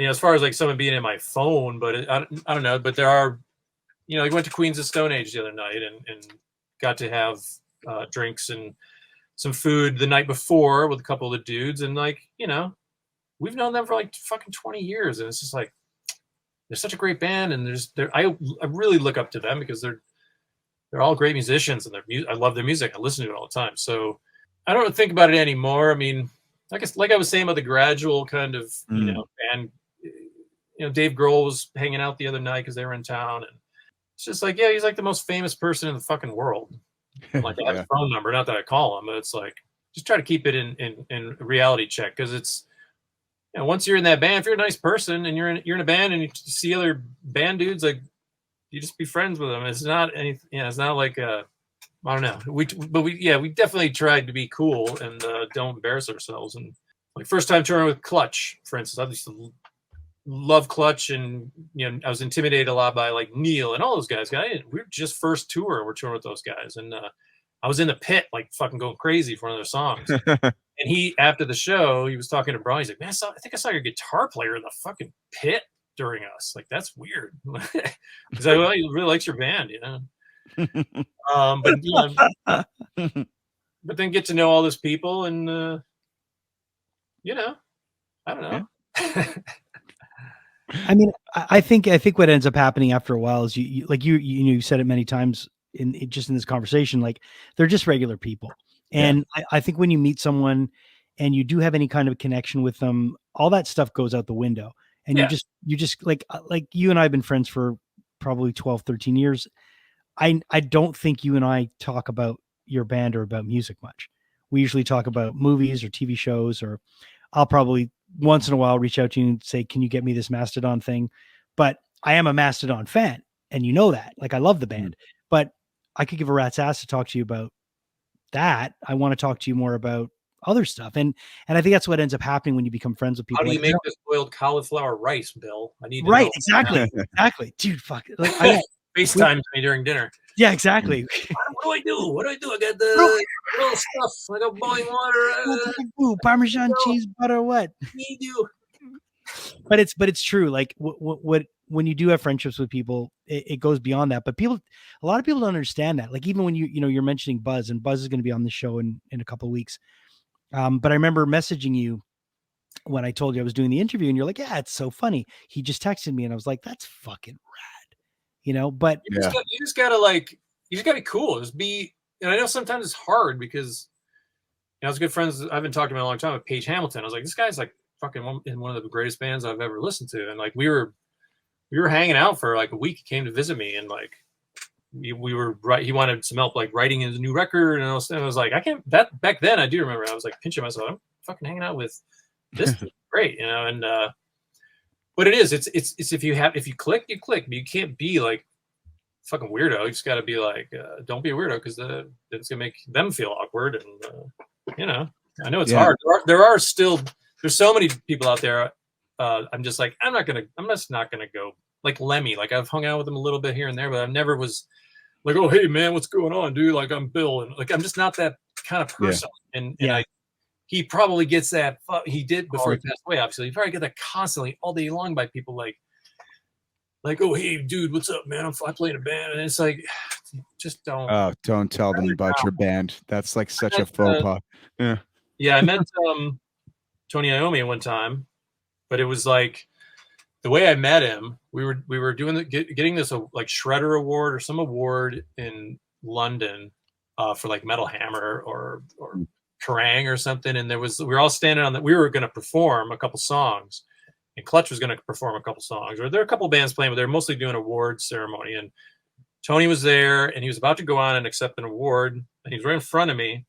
Speaker 3: As far as like someone being in my phone, but I don't know. But there are, I went to Queens of Stone Age the other night and got to have drinks and some food the night before with a couple of the dudes. And like, we've known them for like fucking 20 years. And it's just like, they're such a great band. And I really look up to them because they're all great musicians and I love their music. I listen to it all the time. So I don't think about it anymore. I mean, like I was saying about the gradual kind of, band. Dave Grohl was hanging out the other night because they were in town, and it's just like, yeah, he's like the most famous person in the fucking world. Like I have his phone number, not that I call him, but it's like just try to keep it in reality check, because it's once you're in that band, if you're a nice person and you're in a band and you see other band dudes, like you just be friends with them. It's not anything. It's not like I don't know. We definitely tried to be cool and don't embarrass ourselves. And like first time touring with Clutch, for instance, I used to love Clutch, and I was intimidated a lot by like Neil and all those guys. We were just first tour. We're touring with those guys, and I was in the pit like fucking going crazy for one of their songs. And he, after the show, he was talking to Brian. He's like, "Man, I think I saw your guitar player in the fucking pit during us. Like that's weird." He's like, "Well, he really likes your band, but but then get to know all those people, and I don't know. Yeah.
Speaker 1: I mean, I think what ends up happening after a while is you said it many times in this conversation, like they're just regular people. And I think when you meet someone and you do have any kind of connection with them, all that stuff goes out the window. And you just like you and I have been friends for probably 12, 13 years. I don't think you and I talk about your band or about music much. We usually talk about movies or TV shows, or I'll probably once in a while reach out to you and say, can you get me this Mastodon thing? But I am a Mastodon fan, and that, like, I love the band, but I could give a rat's ass to talk to you about that. I want to talk to you more about other stuff. And I think that's what ends up happening when you become friends with people.
Speaker 3: How do you make this boiled cauliflower rice, Bill? I need to
Speaker 1: right.
Speaker 3: know.
Speaker 1: Exactly. Dude, fuck it. Like,
Speaker 3: FaceTime me during dinner.
Speaker 1: Yeah, exactly.
Speaker 3: What do I do? I got the little stuff. I got boiling water.
Speaker 1: Parmesan cheese, butter, what?
Speaker 3: Need you.
Speaker 1: But it's true. Like what when you do have friendships with people, it goes beyond that. But a lot of people don't understand that. Like even when you're mentioning Buzz, and Buzz is going to be on the show in a couple of weeks. But I remember messaging you when I told you I was doing the interview, and you're like, yeah, it's so funny. He just texted me, and I was like, that's fucking rad, but
Speaker 3: you just gotta be cool. Just be, and I know sometimes it's hard because I was good friends. I've been talking about a long time with Paige Hamilton. I was like, this guy's like fucking in one of the greatest bands I've ever listened to. And like, we were hanging out for like a week. He came to visit me, and like, we were right. He wanted some help like writing his new record, and I was like, I can't. That back then, I do remember. I was like pinching myself. I'm fucking hanging out with this dude. Great, and but it is. It's if you click, you click. But you can't be like fucking weirdo. You just got to be like, don't be a weirdo because it's gonna make them feel awkward. And I know it's hard. There's so many people out there. I'm just like, I'm just not gonna go like Lemmy. Like I've hung out with him a little bit here and there, but I never was like, oh hey man, what's going on, dude? Like I'm Bill, and like I'm just not that kind of person. And he probably gets that. He did before he passed away. Obviously, he probably get that constantly all day long by people like, oh hey dude, what's up, man? I play in a band, and it's like, just don't.
Speaker 2: Oh, don't tell them about your band. That's like such a faux pas.
Speaker 3: Yeah, I met Tony Iommi one time, but it was like the way I met him. We were doing getting this like Shredder Award or some award in London for like Metal Hammer or Kerrang or something, and we were all standing on that. We were going to perform a couple songs, and Clutch was going to perform a couple songs. Or there were a couple bands playing, but they're mostly doing an award ceremony. And Tony was there, and he was about to go on and accept an award, and he was right in front of me.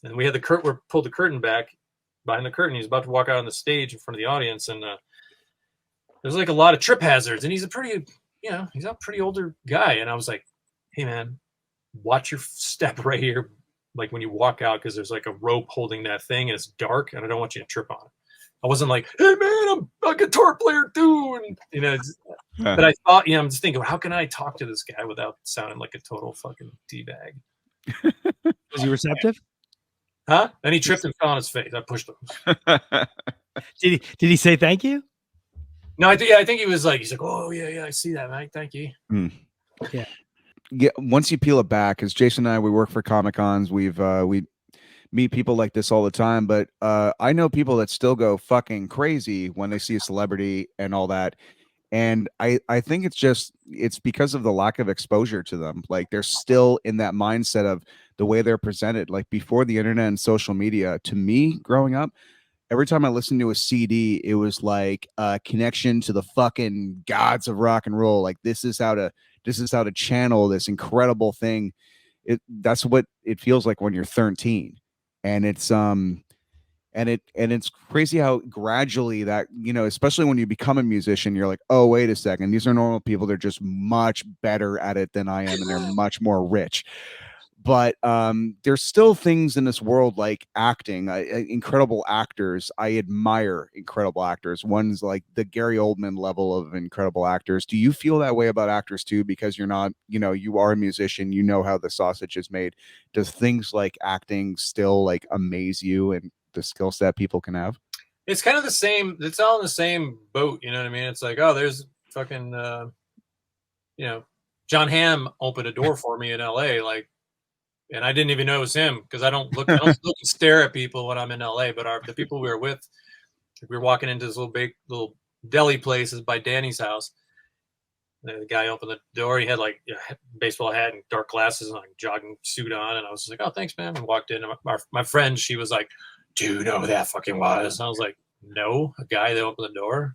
Speaker 3: And we had we pulled the curtain back behind the curtain. He was about to walk out on the stage in front of the audience, and there's like a lot of trip hazards. And he's a pretty older guy. And I was like, hey man, watch your step right here, like when you walk out, because there's like a rope holding that thing, and it's dark, and I don't want you to trip on it. I wasn't like, hey man, I'm a guitar player too, and but I thought, I'm just thinking, how can I talk to this guy without sounding like a total fucking teabag?
Speaker 1: Was he receptive?
Speaker 3: Huh? And he tripped and fell on his face. I pushed him.
Speaker 1: Did he say thank you?
Speaker 3: No, I think he was like, he's like, oh yeah, I see that, Mike. Thank you.
Speaker 2: Yeah. Once you peel it back, because Jason and I, we work for Comic-Cons. We meet people like this all the time, but I know people that still go fucking crazy when they see a celebrity and all that. And I think it's because of the lack of exposure to them. Like they're still in that mindset of the way they're presented. Like before the internet and social media, to me growing up, every time I listened to a CD, it was like a connection to the fucking gods of rock and roll. Like this is how to channel this incredible thing. That's what it feels like when you're 13. And it's it's crazy how gradually that, especially when you become a musician, you're like, oh, wait a second, these are normal people. They're just much better at it than I am, and they're much more rich. But there's still things in this world like acting, incredible actors. I admire incredible actors. One's like the Gary Oldman level of incredible actors. Do you feel that way about actors too? Because you're not, you are a musician, you know how the sausage is made. Does things like acting still like amaze you and the skill set people can have?
Speaker 3: It's kind of the same. It's all in the same boat. You know what I mean? It's like, oh, there's fucking, John Hamm opened a door for me in LA. Like, and I didn't even know it was him because I don't look and stare at people when I'm in LA. But the people we were with, we were walking into this little deli place by Danny's house. And the guy opened the door. He had like a baseball hat and dark glasses and like jogging suit on. And I was just like, oh, thanks, man. And walked in. And my friend, she was like, do you know who that fucking was? And I was like, no, a guy that opened the door,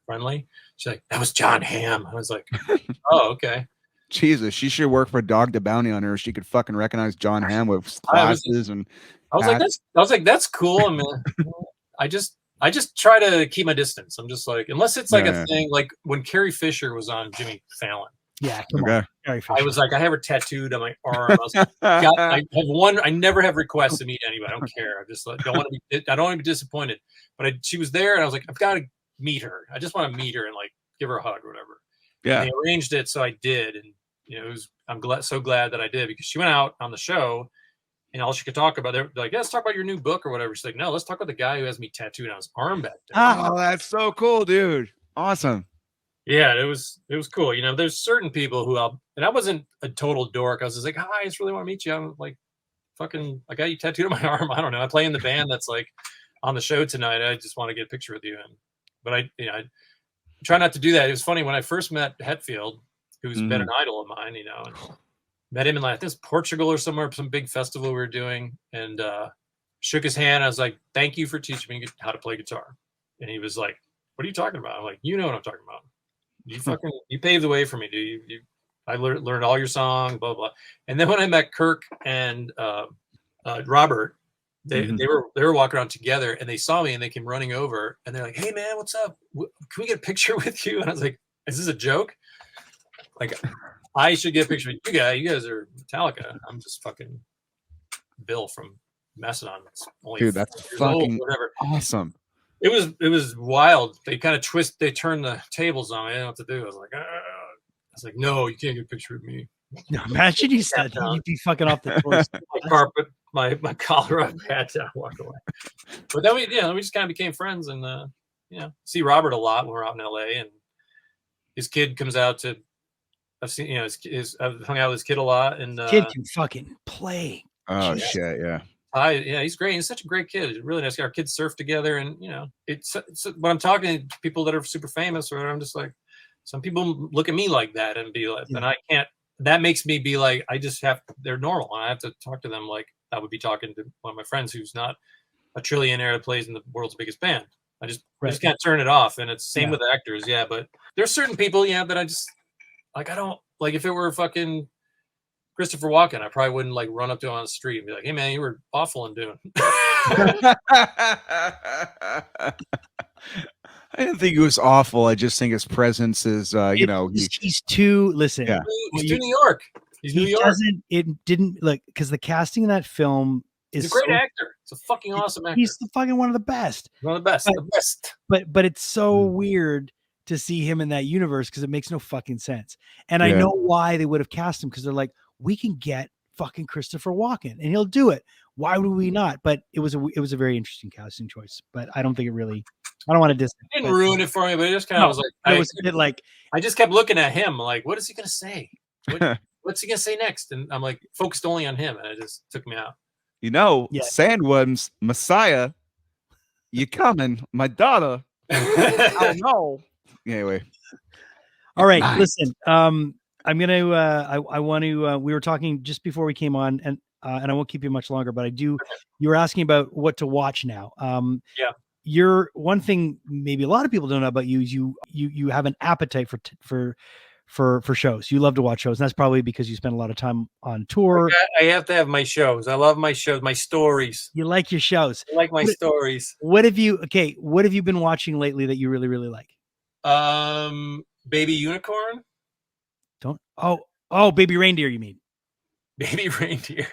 Speaker 3: friendly. She's like, that was John Hamm. I was like, oh, okay.
Speaker 2: Jesus, she should work for Dog the Bounty Hunter. She could fucking recognize John Hamm with glasses
Speaker 3: I was like, that's cool. I mean, I just try to keep my distance. I'm just like, unless it's like a thing, like when Carrie Fisher was on Jimmy Fallon.
Speaker 1: Yeah, come on.
Speaker 3: I was like, I have her tattooed on my arm. I was like, I have one. I never have requests to meet anybody. I don't care. I just don't want to be. I don't want to be disappointed. But she was there, and I was like, I've got to meet her. I just want to meet her and like give her a hug or whatever. Yeah. And they arranged it, so I did, and I'm so glad that I did because she went out on the show, and all she could talk about, they're like, yeah, let's talk about your new book or whatever. She's like, no, let's talk about the guy who has me tattooed on his arm back there.
Speaker 2: Oh, that's so cool, dude. Awesome.
Speaker 3: Yeah, it was cool. There's certain people who and I wasn't a total dork. I was just like, hi, I just really want to meet you. I'm like, I got you tattooed on my arm. I don't know. I play in the band that's like on the show tonight. I just want to get a picture with you. But I try not to do that. It was funny when I first met Hetfield, who's been an idol of mine, and met him in like this Portugal or somewhere, some big festival we were doing, and shook his hand. I was like, thank you for teaching me how to play guitar. And he was like, what are you talking about? I'm like, you know what I'm talking about. You paved the way for me, dude. I learned all your songs, blah, blah. And then when I met Kirk and Robert, they were walking around together, and they saw me, and they came running over, and they're like, "Hey man, what's up? Can we get a picture with you?" And I was like, "Is this a joke? Like, I should get a picture with you guys. You guys are Metallica. I'm just fucking Bill from Mastodon. It's only
Speaker 2: Dude, that's
Speaker 3: 4 years old,
Speaker 2: fucking
Speaker 3: whatever."
Speaker 2: awesome.
Speaker 3: It was wild. They kind of they turned the tables on me. I didn't know what to do. I was like, "No, you can't get a picture of me."
Speaker 1: No, imagine you said that. You'd be fucking off the course.
Speaker 3: My carpet, my collar up, hat down, walk away. But then we just kind of became friends, and see Robert a lot when we're out in LA, and his kid comes out to. I've seen, I've hung out with his kid a lot, and
Speaker 1: Kid can fucking play.
Speaker 2: Oh shit, yeah.
Speaker 3: He's great. He's such a great kid. He's a really nice guy. Our kids surf together, and it's when I'm talking to people that are super famous, or I'm just like, some people look at me like that and be like, and I can't. That makes me be like, they're normal, and I have to talk to them like I would be talking to one of my friends who's not a trillionaire that plays in the world's biggest band. I just can't turn it off, and it's same with actors, but there's certain people, that I just like. I don't like if it were fucking Christopher Walken, I probably wouldn't like run up to him on the street and be like, "Hey man, you were awful in Dune."
Speaker 2: I didn't think it was awful. I just think his presence is,
Speaker 1: he's too. Listen,
Speaker 3: he's too New York. He's New York.
Speaker 1: It didn't like because the casting in that film is
Speaker 3: he's a great actor. He's a fucking awesome actor.
Speaker 1: He's the fucking one of the best.
Speaker 3: One of the best. The best.
Speaker 1: But it's so weird to see him in that universe because it makes no fucking sense. And I know why they would have cast him because they're like, we can get fucking Christopher Walken and he'll do it. Why would we not? But it was a very interesting casting choice. But I don't think it really. I don't want to diss it.
Speaker 3: It didn't ruin it for me, but it just kind of was like I just kept looking at him like, what is he gonna say? What's he gonna say next? And I'm like focused only on him, and it just took me out.
Speaker 2: Sandworms, Messiah, you coming, my daughter? I know. Anyway,
Speaker 1: all right. Nice. Listen, I'm gonna. I want to. We were talking just before we came on, and I won't keep you much longer, but I do. You were asking about what to watch now. You're one thing maybe a lot of people don't know about you is you have an appetite for shows. You love to watch shows, and that's probably because you spend a lot of time on tour.
Speaker 3: I have to have my shows. I love my shows, my stories.
Speaker 1: You like your shows.
Speaker 3: I like my stories.
Speaker 1: What have you been watching lately that you really, really like?
Speaker 3: Baby Unicorn.
Speaker 1: Baby Reindeer, you mean?
Speaker 3: Baby Reindeer.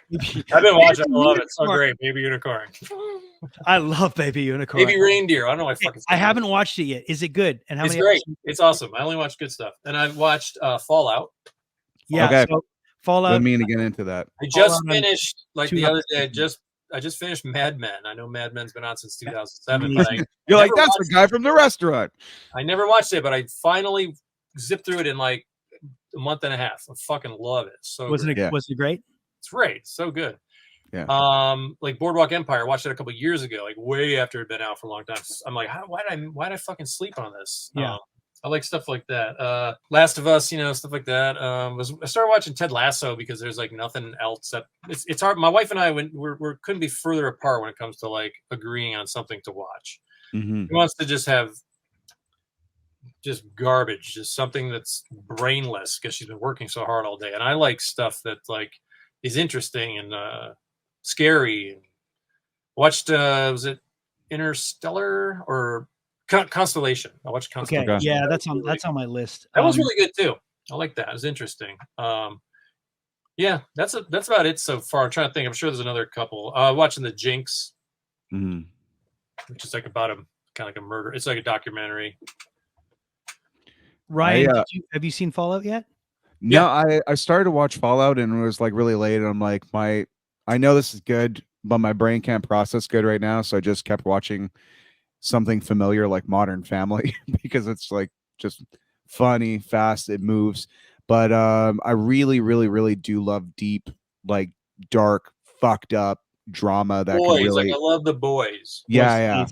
Speaker 3: I've been watching. I love it. So great. Baby Unicorn.
Speaker 1: I love Baby Unicorn.
Speaker 3: Baby Reindeer. I don't know.
Speaker 1: I haven't watched it yet. Is it good? And how
Speaker 3: it's
Speaker 1: many
Speaker 3: great. It's awesome. I only watch good stuff. And I've watched Fallout.
Speaker 1: Yeah.
Speaker 2: Okay.
Speaker 1: So Fallout.
Speaker 2: I mean to get into that.
Speaker 3: I just finished the other day. I just finished Mad Men. I know Mad Men's been on since 2007. But
Speaker 2: You're like, that's the guy from the restaurant.
Speaker 3: I never watched it, but I finally zipped through it in like a month and a half. I fucking love it. So
Speaker 1: was it great?
Speaker 3: It's great. So good.
Speaker 2: Yeah.
Speaker 3: Like Boardwalk Empire, I watched it a couple years ago, like way after it had been out for a long time. I'm like, why did I fucking sleep on this?
Speaker 1: Yeah.
Speaker 3: I like stuff like that. Last of Us, stuff like that. I started watching Ted Lasso because there's like nothing else that it's hard. My wife and I we're couldn't be further apart when it comes to like agreeing on something to watch.
Speaker 2: Mm-hmm.
Speaker 3: He wants to just have just garbage, just something that's brainless because she's been working so hard all day. And I like stuff that like is interesting and scary. Watched was it Interstellar or Constellation? I watched Constellation.
Speaker 1: Okay. Yeah, that's on my list.
Speaker 3: That was really good too. I like that. It was interesting. Yeah, that's about it so far. I'm trying to think. I'm sure there's another couple. Watching The Jinx, which is like about kind of like a murder. It's like a documentary.
Speaker 1: Ryan, have you seen Fallout yet?
Speaker 2: No, I started to watch Fallout and it was like really late. And I'm like, I know this is good, but my brain can't process good right now. So I just kept watching something familiar like Modern Family because it's like just funny, fast, it moves. But I really, really, really do love deep, like dark, fucked up drama that
Speaker 3: Boys,
Speaker 2: can really.
Speaker 3: Like I love The Boys.
Speaker 2: Yeah.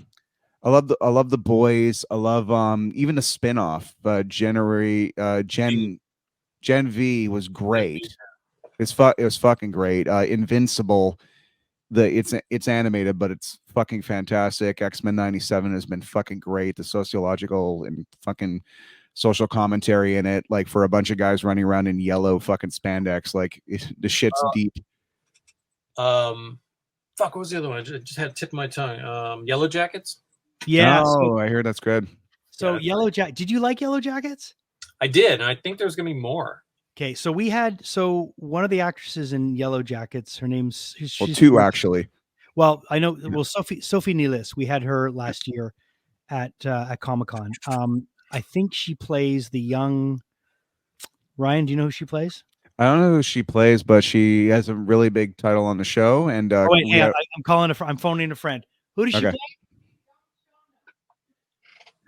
Speaker 2: I love the Boys. I love even the spinoff. Gen V was great. It was fucking great. Invincible. It's animated, but it's fucking fantastic. X-Men 97 has been fucking great. The sociological and fucking social commentary in it, like for a bunch of guys running around in yellow fucking spandex. Like the shit's deep.
Speaker 3: Fuck, what was the other one? I just had a tip of my tongue. Yellow Jackets.
Speaker 1: Yeah.
Speaker 2: Oh, I hear that's good.
Speaker 1: So
Speaker 3: Yeah.
Speaker 1: Yellow Jacket. Did you like Yellow Jackets?
Speaker 3: I did, and I think there's gonna be more.
Speaker 1: Okay, so one of the actresses in Yellow Jackets. Her name's she's
Speaker 2: Two
Speaker 1: from-
Speaker 2: actually.
Speaker 1: Well, I know. Well, Sophie Nilis. We had her last year at Comic-Con. I think she plays the young Ryan. Do you know who she plays?
Speaker 2: I don't know who she plays, but she has a really big title on the show. And
Speaker 1: Oh, wait, hang on. I'm calling I'm phoning a friend. Who does she
Speaker 2: Okay.
Speaker 1: play?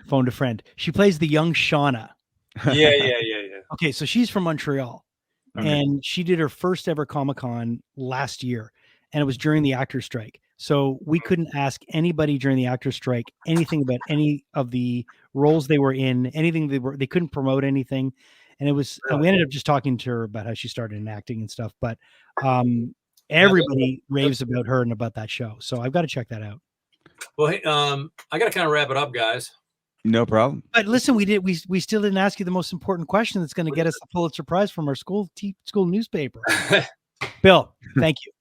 Speaker 1: Phoned a friend. She plays the young Shauna.
Speaker 3: Yeah.
Speaker 1: Okay, so she's from Montreal,
Speaker 2: Okay.
Speaker 1: and she did her first ever Comic-Con last year, and it was during the actor strike. So we couldn't ask anybody during the actor strike anything about any of the roles they were in, anything they couldn't promote anything, and it was we ended up just talking to her about how she started in acting and stuff. But everybody raves about her and about that show, so I've got to check that out.
Speaker 3: Well, hey, I got to kind of wrap it up, guys.
Speaker 2: No problem.
Speaker 1: But listen, we still didn't ask you the most important question that's going to get us the Pulitzer Prize from our school newspaper. Bill, thank you.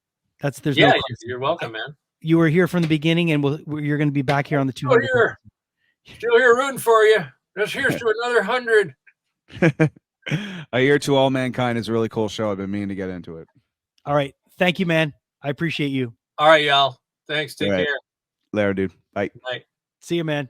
Speaker 1: There's no question.
Speaker 3: You're welcome, man.
Speaker 1: You were here from the beginning, and you're going to be back here on the 200.
Speaker 3: Still here rooting for you. Here's to another 100.
Speaker 2: A Year to All Mankind is a really cool show. I've been meaning to get into it.
Speaker 1: All right. Thank you, man. I appreciate you.
Speaker 3: All right, y'all. Thanks. Take care.
Speaker 2: Later, dude. Bye.
Speaker 3: Bye.
Speaker 1: See you, man.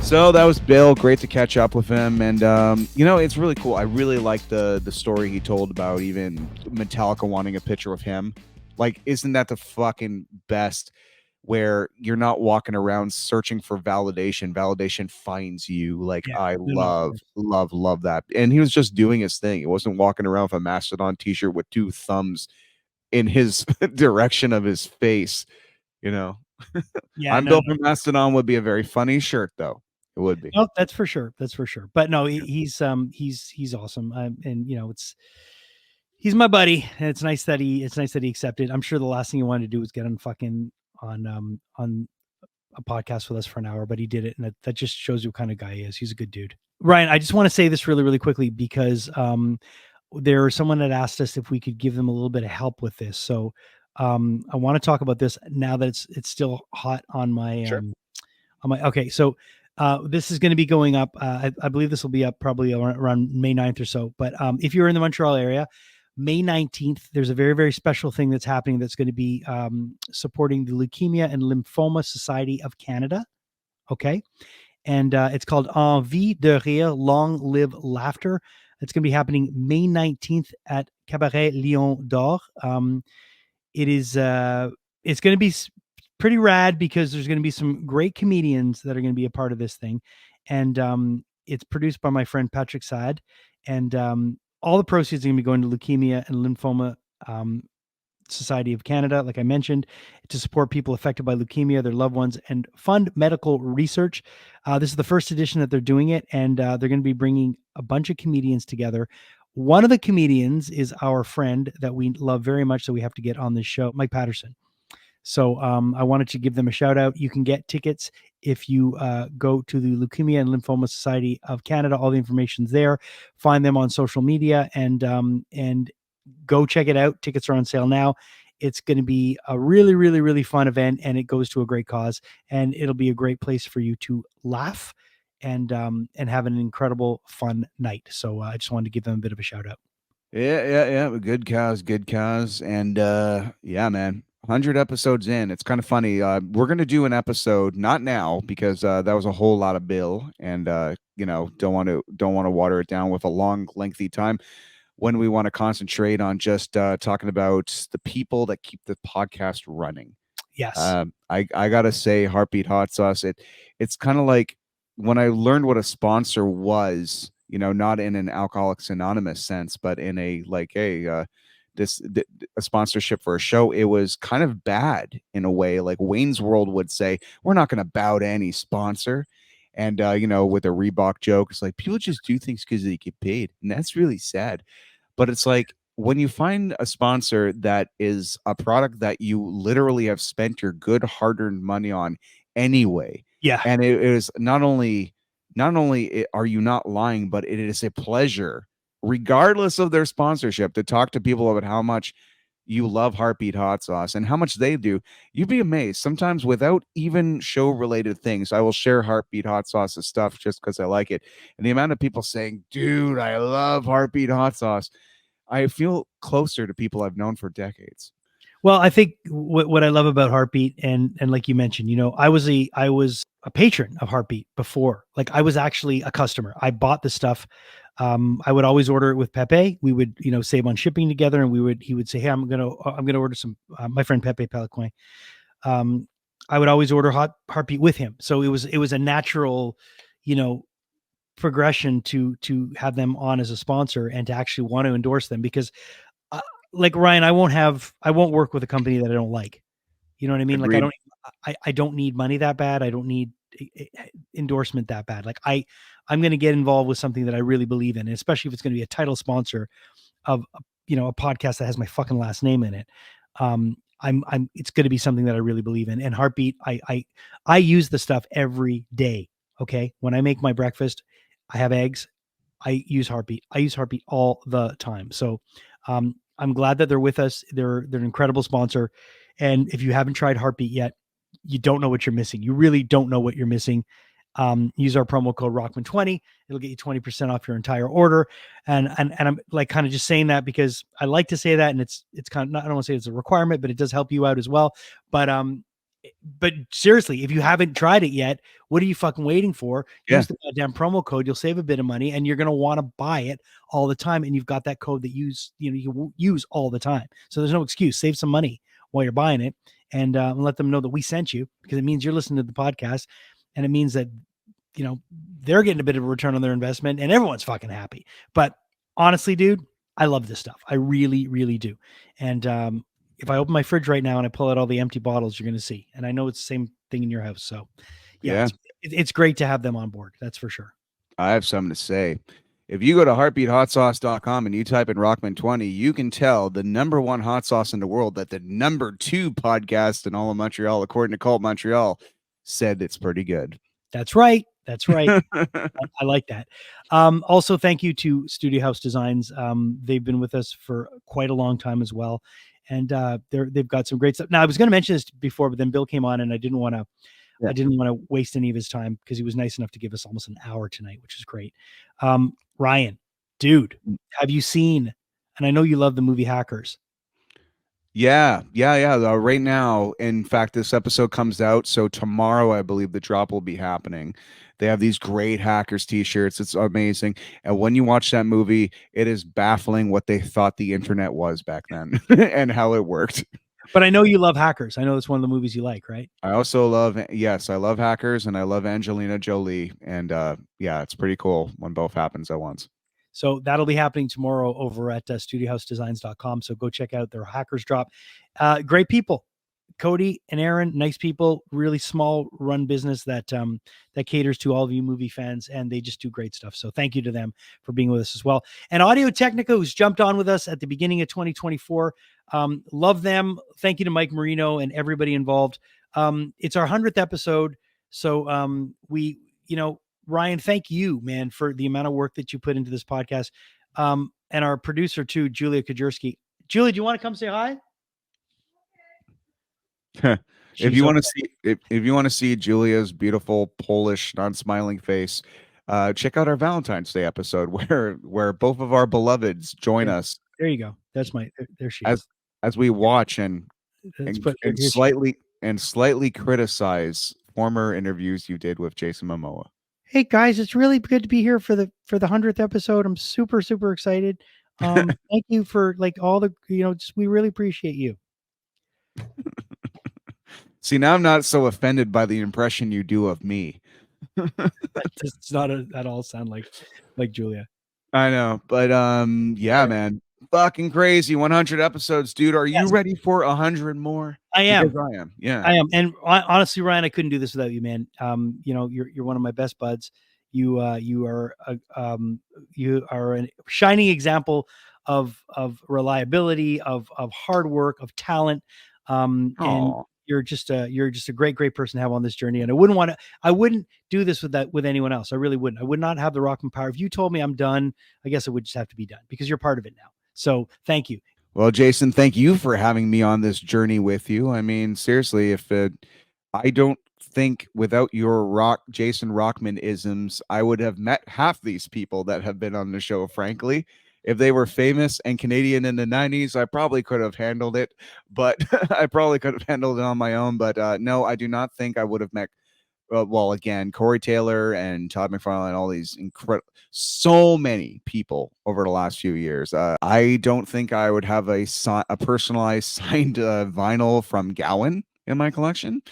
Speaker 2: So that was Bill. Great to catch up with him. And, it's really cool. I really like the story he told about even Metallica wanting a picture of him. Like, isn't that the fucking best, where you're not walking around searching for validation. Validation finds you. Like, yeah, I love that. And he was just doing his thing. He wasn't walking around with a Mastodon t-shirt with two thumbs in his direction of his face, Yeah, I'm Bill from Mastodon would be a very funny shirt, though. It would be.
Speaker 1: No, that's for sure. That's for sure. But no, he's awesome. And he's my buddy. And it's nice that he accepted. I'm sure the last thing he wanted to do was get on a podcast with us for an hour, but he did it. And that just shows you what kind of guy he is. He's a good dude. Ryan, I just want to say this really, really quickly, because there's someone that asked us if we could give them a little bit of help with this. So I want to talk about this now that it's still hot on my,
Speaker 2: sure.
Speaker 1: Okay. So this is going to be going up. I believe this will be up probably around May 9th or so. But if you're in the Montreal area, May 19th, there's a very, very special thing that's happening that's going to be supporting the Leukemia and Lymphoma Society of Canada. Okay. And it's called Envie de Rire, Long Live Laughter. It's going to be happening May 19th at Cabaret Lion d'Or. It's going to be pretty rad because there's going to be some great comedians that are going to be a part of this thing. And it's produced by my friend Patrick Saad. And all the proceeds are going to be going to Leukemia and Lymphoma Society of Canada, like I mentioned, to support people affected by leukemia, their loved ones, and fund medical research. This is the first edition that they're doing it, and they're going to be bringing a bunch of comedians together. One of the comedians is our friend that we love very much, so we have to get on this show, Mike Patterson. So I wanted to give them a shout out. You can get tickets if you go to the Leukemia and Lymphoma Society of Canada. All the information's there. Find them on social media and go check it out. Tickets are on sale now. It's going to be a really, really, really fun event, and it goes to a great cause. And it'll be a great place for you to laugh and have an incredible fun night. So I just wanted to give them a bit of a shout out.
Speaker 2: Yeah. Good cause. And yeah, man. 100 episodes in. It's kind of funny. We're going to do an episode, not now, because that was a whole lot of Bill, and don't want to water it down with a long, lengthy time, when we want to concentrate on just talking about the people that keep the podcast running.
Speaker 1: Yes.
Speaker 2: I got to say, Heartbeat Hot Sauce, it's kind of like when I learned what a sponsor was, not in an Alcoholics Anonymous sense, but in a a sponsorship for a show. It was kind of bad in a way. Like Wayne's World would say, we're not going to bow to any sponsor. And, with a Reebok joke, it's like people just do things because they get paid. And that's really sad. But it's like when you find a sponsor that is a product that you literally have spent your good hard-earned money on anyway,
Speaker 1: Yeah.
Speaker 2: And it is not only are you not lying, but it is a pleasure, regardless of their sponsorship, to talk to people about how much you love Heartbeat Hot Sauce and how much they do. You'd be amazed. Sometimes without even show related things, I will share Heartbeat Hot Sauce's stuff just because I like it. And the amount of people saying, dude, I love Heartbeat Hot Sauce, I feel closer to people I've known for decades.
Speaker 1: Well, I think what I love about Heartbeat, and like you mentioned, I was a patron of Heartbeat before. Like, I was actually a customer. I bought the stuff. I would always order it with Pepe. We would, save on shipping together, and he would say, "Hey, I'm gonna order some." My friend Pepe Palacoin. I would always order Heartbeat with him, so it was a natural, progression to have them on as a sponsor and to actually want to endorse them, because like Ryan, I won't work with a company that I don't like. You know what I mean?
Speaker 2: Agreed.
Speaker 1: Like, I don't need money that bad. I don't need endorsement that bad. Like, I'm going to get involved with something that I really believe in, especially if it's going to be a title sponsor of, a podcast that has my fucking last name in it. It's going to be something that I really believe in. And Heartbeat, I use the stuff every day. Okay. When I make my breakfast, I have eggs. I use Heartbeat. I use Heartbeat all the time. So, I'm glad that they're with us. They're an incredible sponsor. And if you haven't tried Heartbeat yet, you don't know what you're missing. You really don't know what you're missing. Use our promo code Rockman20. It'll get you 20% off your entire order. And I'm like kind of just saying that because I like to say that, and it's kind of not, I don't want to say it's a requirement, but it does help you out as well. But seriously, if you haven't tried it yet, what are you fucking waiting for?
Speaker 2: Yeah.
Speaker 1: Use the goddamn promo code. You'll save a bit of money, and you're going to want to buy it all the time. And you've got that code that you use all the time. So there's no excuse. Save some money while you're buying it, and let them know that we sent you, because it means you're listening to the podcast, and it means that they're getting a bit of a return on their investment, and everyone's fucking happy. But honestly, dude, I love this stuff. I really, really do. And if I open my fridge right now and I pull out all the empty bottles, you're going to see. And I know it's the same thing in your house. So, yeah. It's great to have them on board. That's for sure.
Speaker 2: I have something to say. If you go to heartbeathotsauce.com and you type in Rockman20, you can tell the #1 hot sauce in the world that the #2 podcast in all of Montreal, according to Cult Montreal, said it's pretty good.
Speaker 1: That's right. That's right. I like that. Also, thank you to Studio House Designs. They've been with us for quite a long time as well. And they've got some great stuff. Now, I was going to mention this before, but then Bill came on, and I didn't want to waste any of his time, because he was nice enough to give us almost an hour tonight, which is great. Ryan, dude, have you seen, and I know you love the movie Hackers.
Speaker 2: Yeah. Right now, in fact, this episode comes out, so tomorrow I believe the drop will be happening. They have these great Hackers t-shirts. It's amazing. And when you watch that movie, it is baffling what they thought the internet was back then and how it worked.
Speaker 1: But I know you love Hackers. I know it's one of the movies you like, right?
Speaker 2: I also love, yes, I love Hackers, and I love Angelina Jolie. And yeah, it's pretty cool when both happens at once.
Speaker 1: So that'll be happening tomorrow over at studiohousedesigns.com. So go check out their Hackers drop. Great people. Cody and Aaron, nice people, really small run business that caters to all of you movie fans, and they just do great stuff. So thank you to them for being with us as well. And Audio Technica, who's jumped on with us at the beginning of 2024. Love them. Thank you to Mike Marino and everybody involved. It's our 100th episode. So Ryan, thank you, man, for the amount of work that you put into this podcast. And our producer too, Julia Kajerski. Julie, do you want to come say hi?
Speaker 2: If you want to see Julia's beautiful Polish non-smiling face, check out our Valentine's Day episode where both of our beloveds join us.
Speaker 1: There you go. That's there she is.
Speaker 2: As we watch and slightly criticize former interviews you did with Jason Momoa.
Speaker 1: Hey guys, it's really good to be here for the 100th episode. I'm super, super excited. Thank you for all the, we really appreciate you.
Speaker 2: See, now I'm not so offended by the impression you do of me.
Speaker 1: That does not at all sound like Julia.
Speaker 2: I know, but yeah, man, fucking crazy. 100 episodes, dude. Are you ready for 100 more?
Speaker 1: I am.
Speaker 2: Because I am. Yeah,
Speaker 1: I am. And honestly, Ryan, I couldn't do this without you, man. You're one of my best buds. You are a shining example of reliability, of hard work, of talent. And you're just a great person to have on this journey. And I wouldn't do this with anyone else. I really wouldn't. I would not have the Rockman Power. If you told me I'm done, I guess it would just have to be done because you're part of it now. So thank you.
Speaker 2: Well, Jason, thank you for having me on this journey with you. I mean, seriously, I don't think without your Jason Rockman isms, I would have met half these people that have been on the show, frankly. If they were famous and Canadian in the 90s, I probably could have handled it, but I probably could have handled it on my own. But no, I do not think I would have met well, again, Corey Taylor and Todd McFarlane and all these incredible, so many people over the last few years. I don't think I would have a personalized signed vinyl from Gowan in my collection.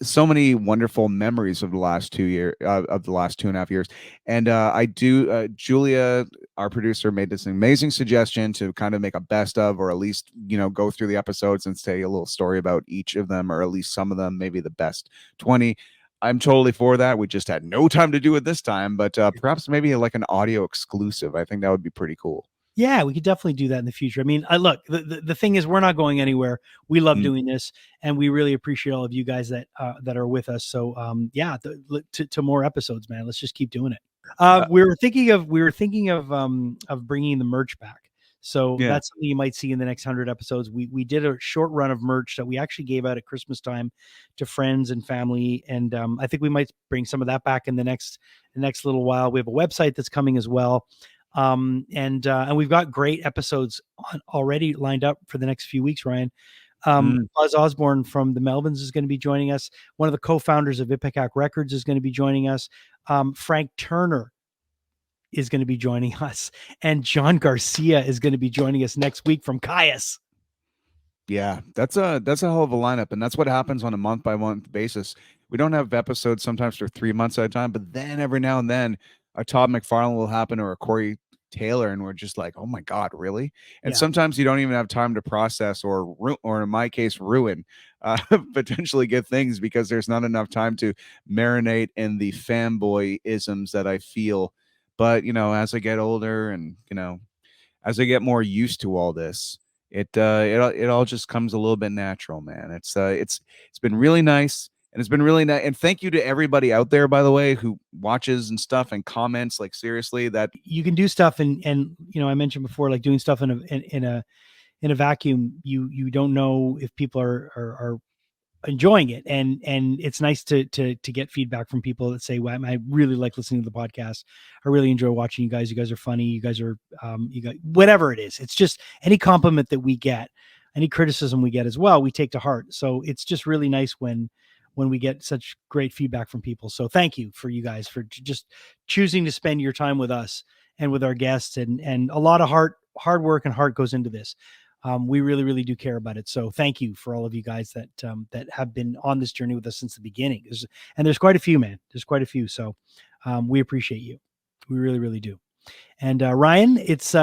Speaker 2: So many wonderful memories of the last 2.5 years. And I do, Julia, our producer, made this amazing suggestion to kind of make a best of, or at least, go through the episodes and say a little story about each of them, or at least some of them, maybe the best 20. I'm totally for that. We just had no time to do it this time, but perhaps maybe like an audio exclusive. I think that would be pretty cool.
Speaker 1: Yeah, we could definitely do that in the future. I mean, look, the thing is, we're not going anywhere. We love doing this, and we really appreciate all of you guys that are with us. So, to more episodes, man. Let's just keep doing it. We were thinking of bringing the merch back. So that's something you might see in the next 100 episodes. We did a short run of merch that we actually gave out at Christmas time to friends and family, and I think we might bring some of that back in the next little while. We have a website that's coming as well. And we've got great episodes already lined up for the next few weeks, Ryan. Buzz Osborne from the Melvins is going to be joining us. One of the co-founders of Ipecac Records is going to be joining us. Frank Turner is going to be joining us, and John Garcia is going to be joining us next week from Caius.
Speaker 2: Yeah, that's a hell of a lineup, and that's what happens on a month by month basis. We don't have episodes sometimes for 3 months at a time, but then every now and then a Todd McFarlane will happen, or a Corey Taylor, and we're just like, oh my God, really? And sometimes you don't even have time to process or in my case, ruin potentially good things, because there's not enough time to marinate in the fanboy isms that I feel. But, as I get older and, as I get more used to all this, it all just comes a little bit natural, man. It's been really nice. And it's been really nice. And thank you to everybody out there, by the way, who watches and stuff and comments. Like, seriously, that
Speaker 1: you can do stuff. And I mentioned before, like doing stuff in a vacuum, you don't know if people are enjoying it. And it's nice to get feedback from people that say, well, I really like listening to the podcast. I really enjoy watching you guys. You guys are funny. You guys are, you got whatever it is. It's just any compliment that we get, any criticism we get as well, we take to heart. So it's just really nice when we get such great feedback from people. So thank you for you guys for just choosing to spend your time with us and with our guests, and a lot of hard work and heart goes into this. We really, really do care about it. So thank you for all of you guys that have been on this journey with us since the beginning. There's quite a few, man. There's quite a few. So we appreciate you. We really, really do. And Ryan, this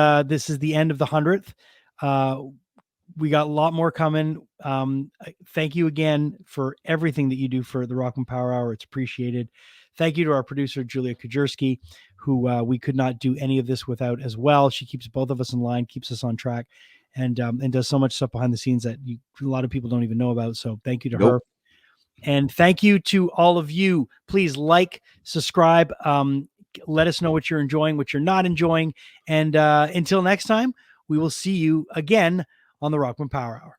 Speaker 1: is the end of the 100th. We got a lot more coming. Thank you again for everything that you do for the Rockman Power Hour. It's appreciated. Thank you to our producer, Julia Kujerski, who we could not do any of this without as well. She keeps both of us in line, keeps us on track, and does so much stuff behind the scenes that a lot of people don't even know about. So thank you to her. And thank you to all of you. Please like, subscribe. Let us know what you're enjoying, what you're not enjoying. And until next time, we will see you again on the Rockman Power Hour.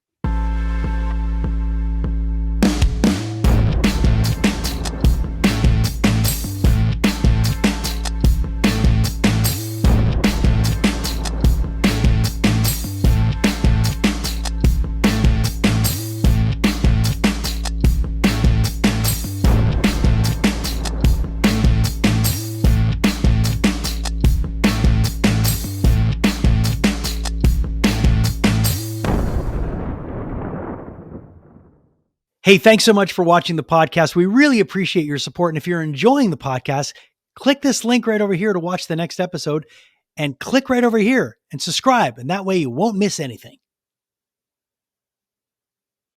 Speaker 1: Hey, thanks so much for watching the podcast. We really appreciate your support. And if you're enjoying the podcast, click this link right over here to watch the next episode, and click right over here and subscribe. And that way you won't miss anything.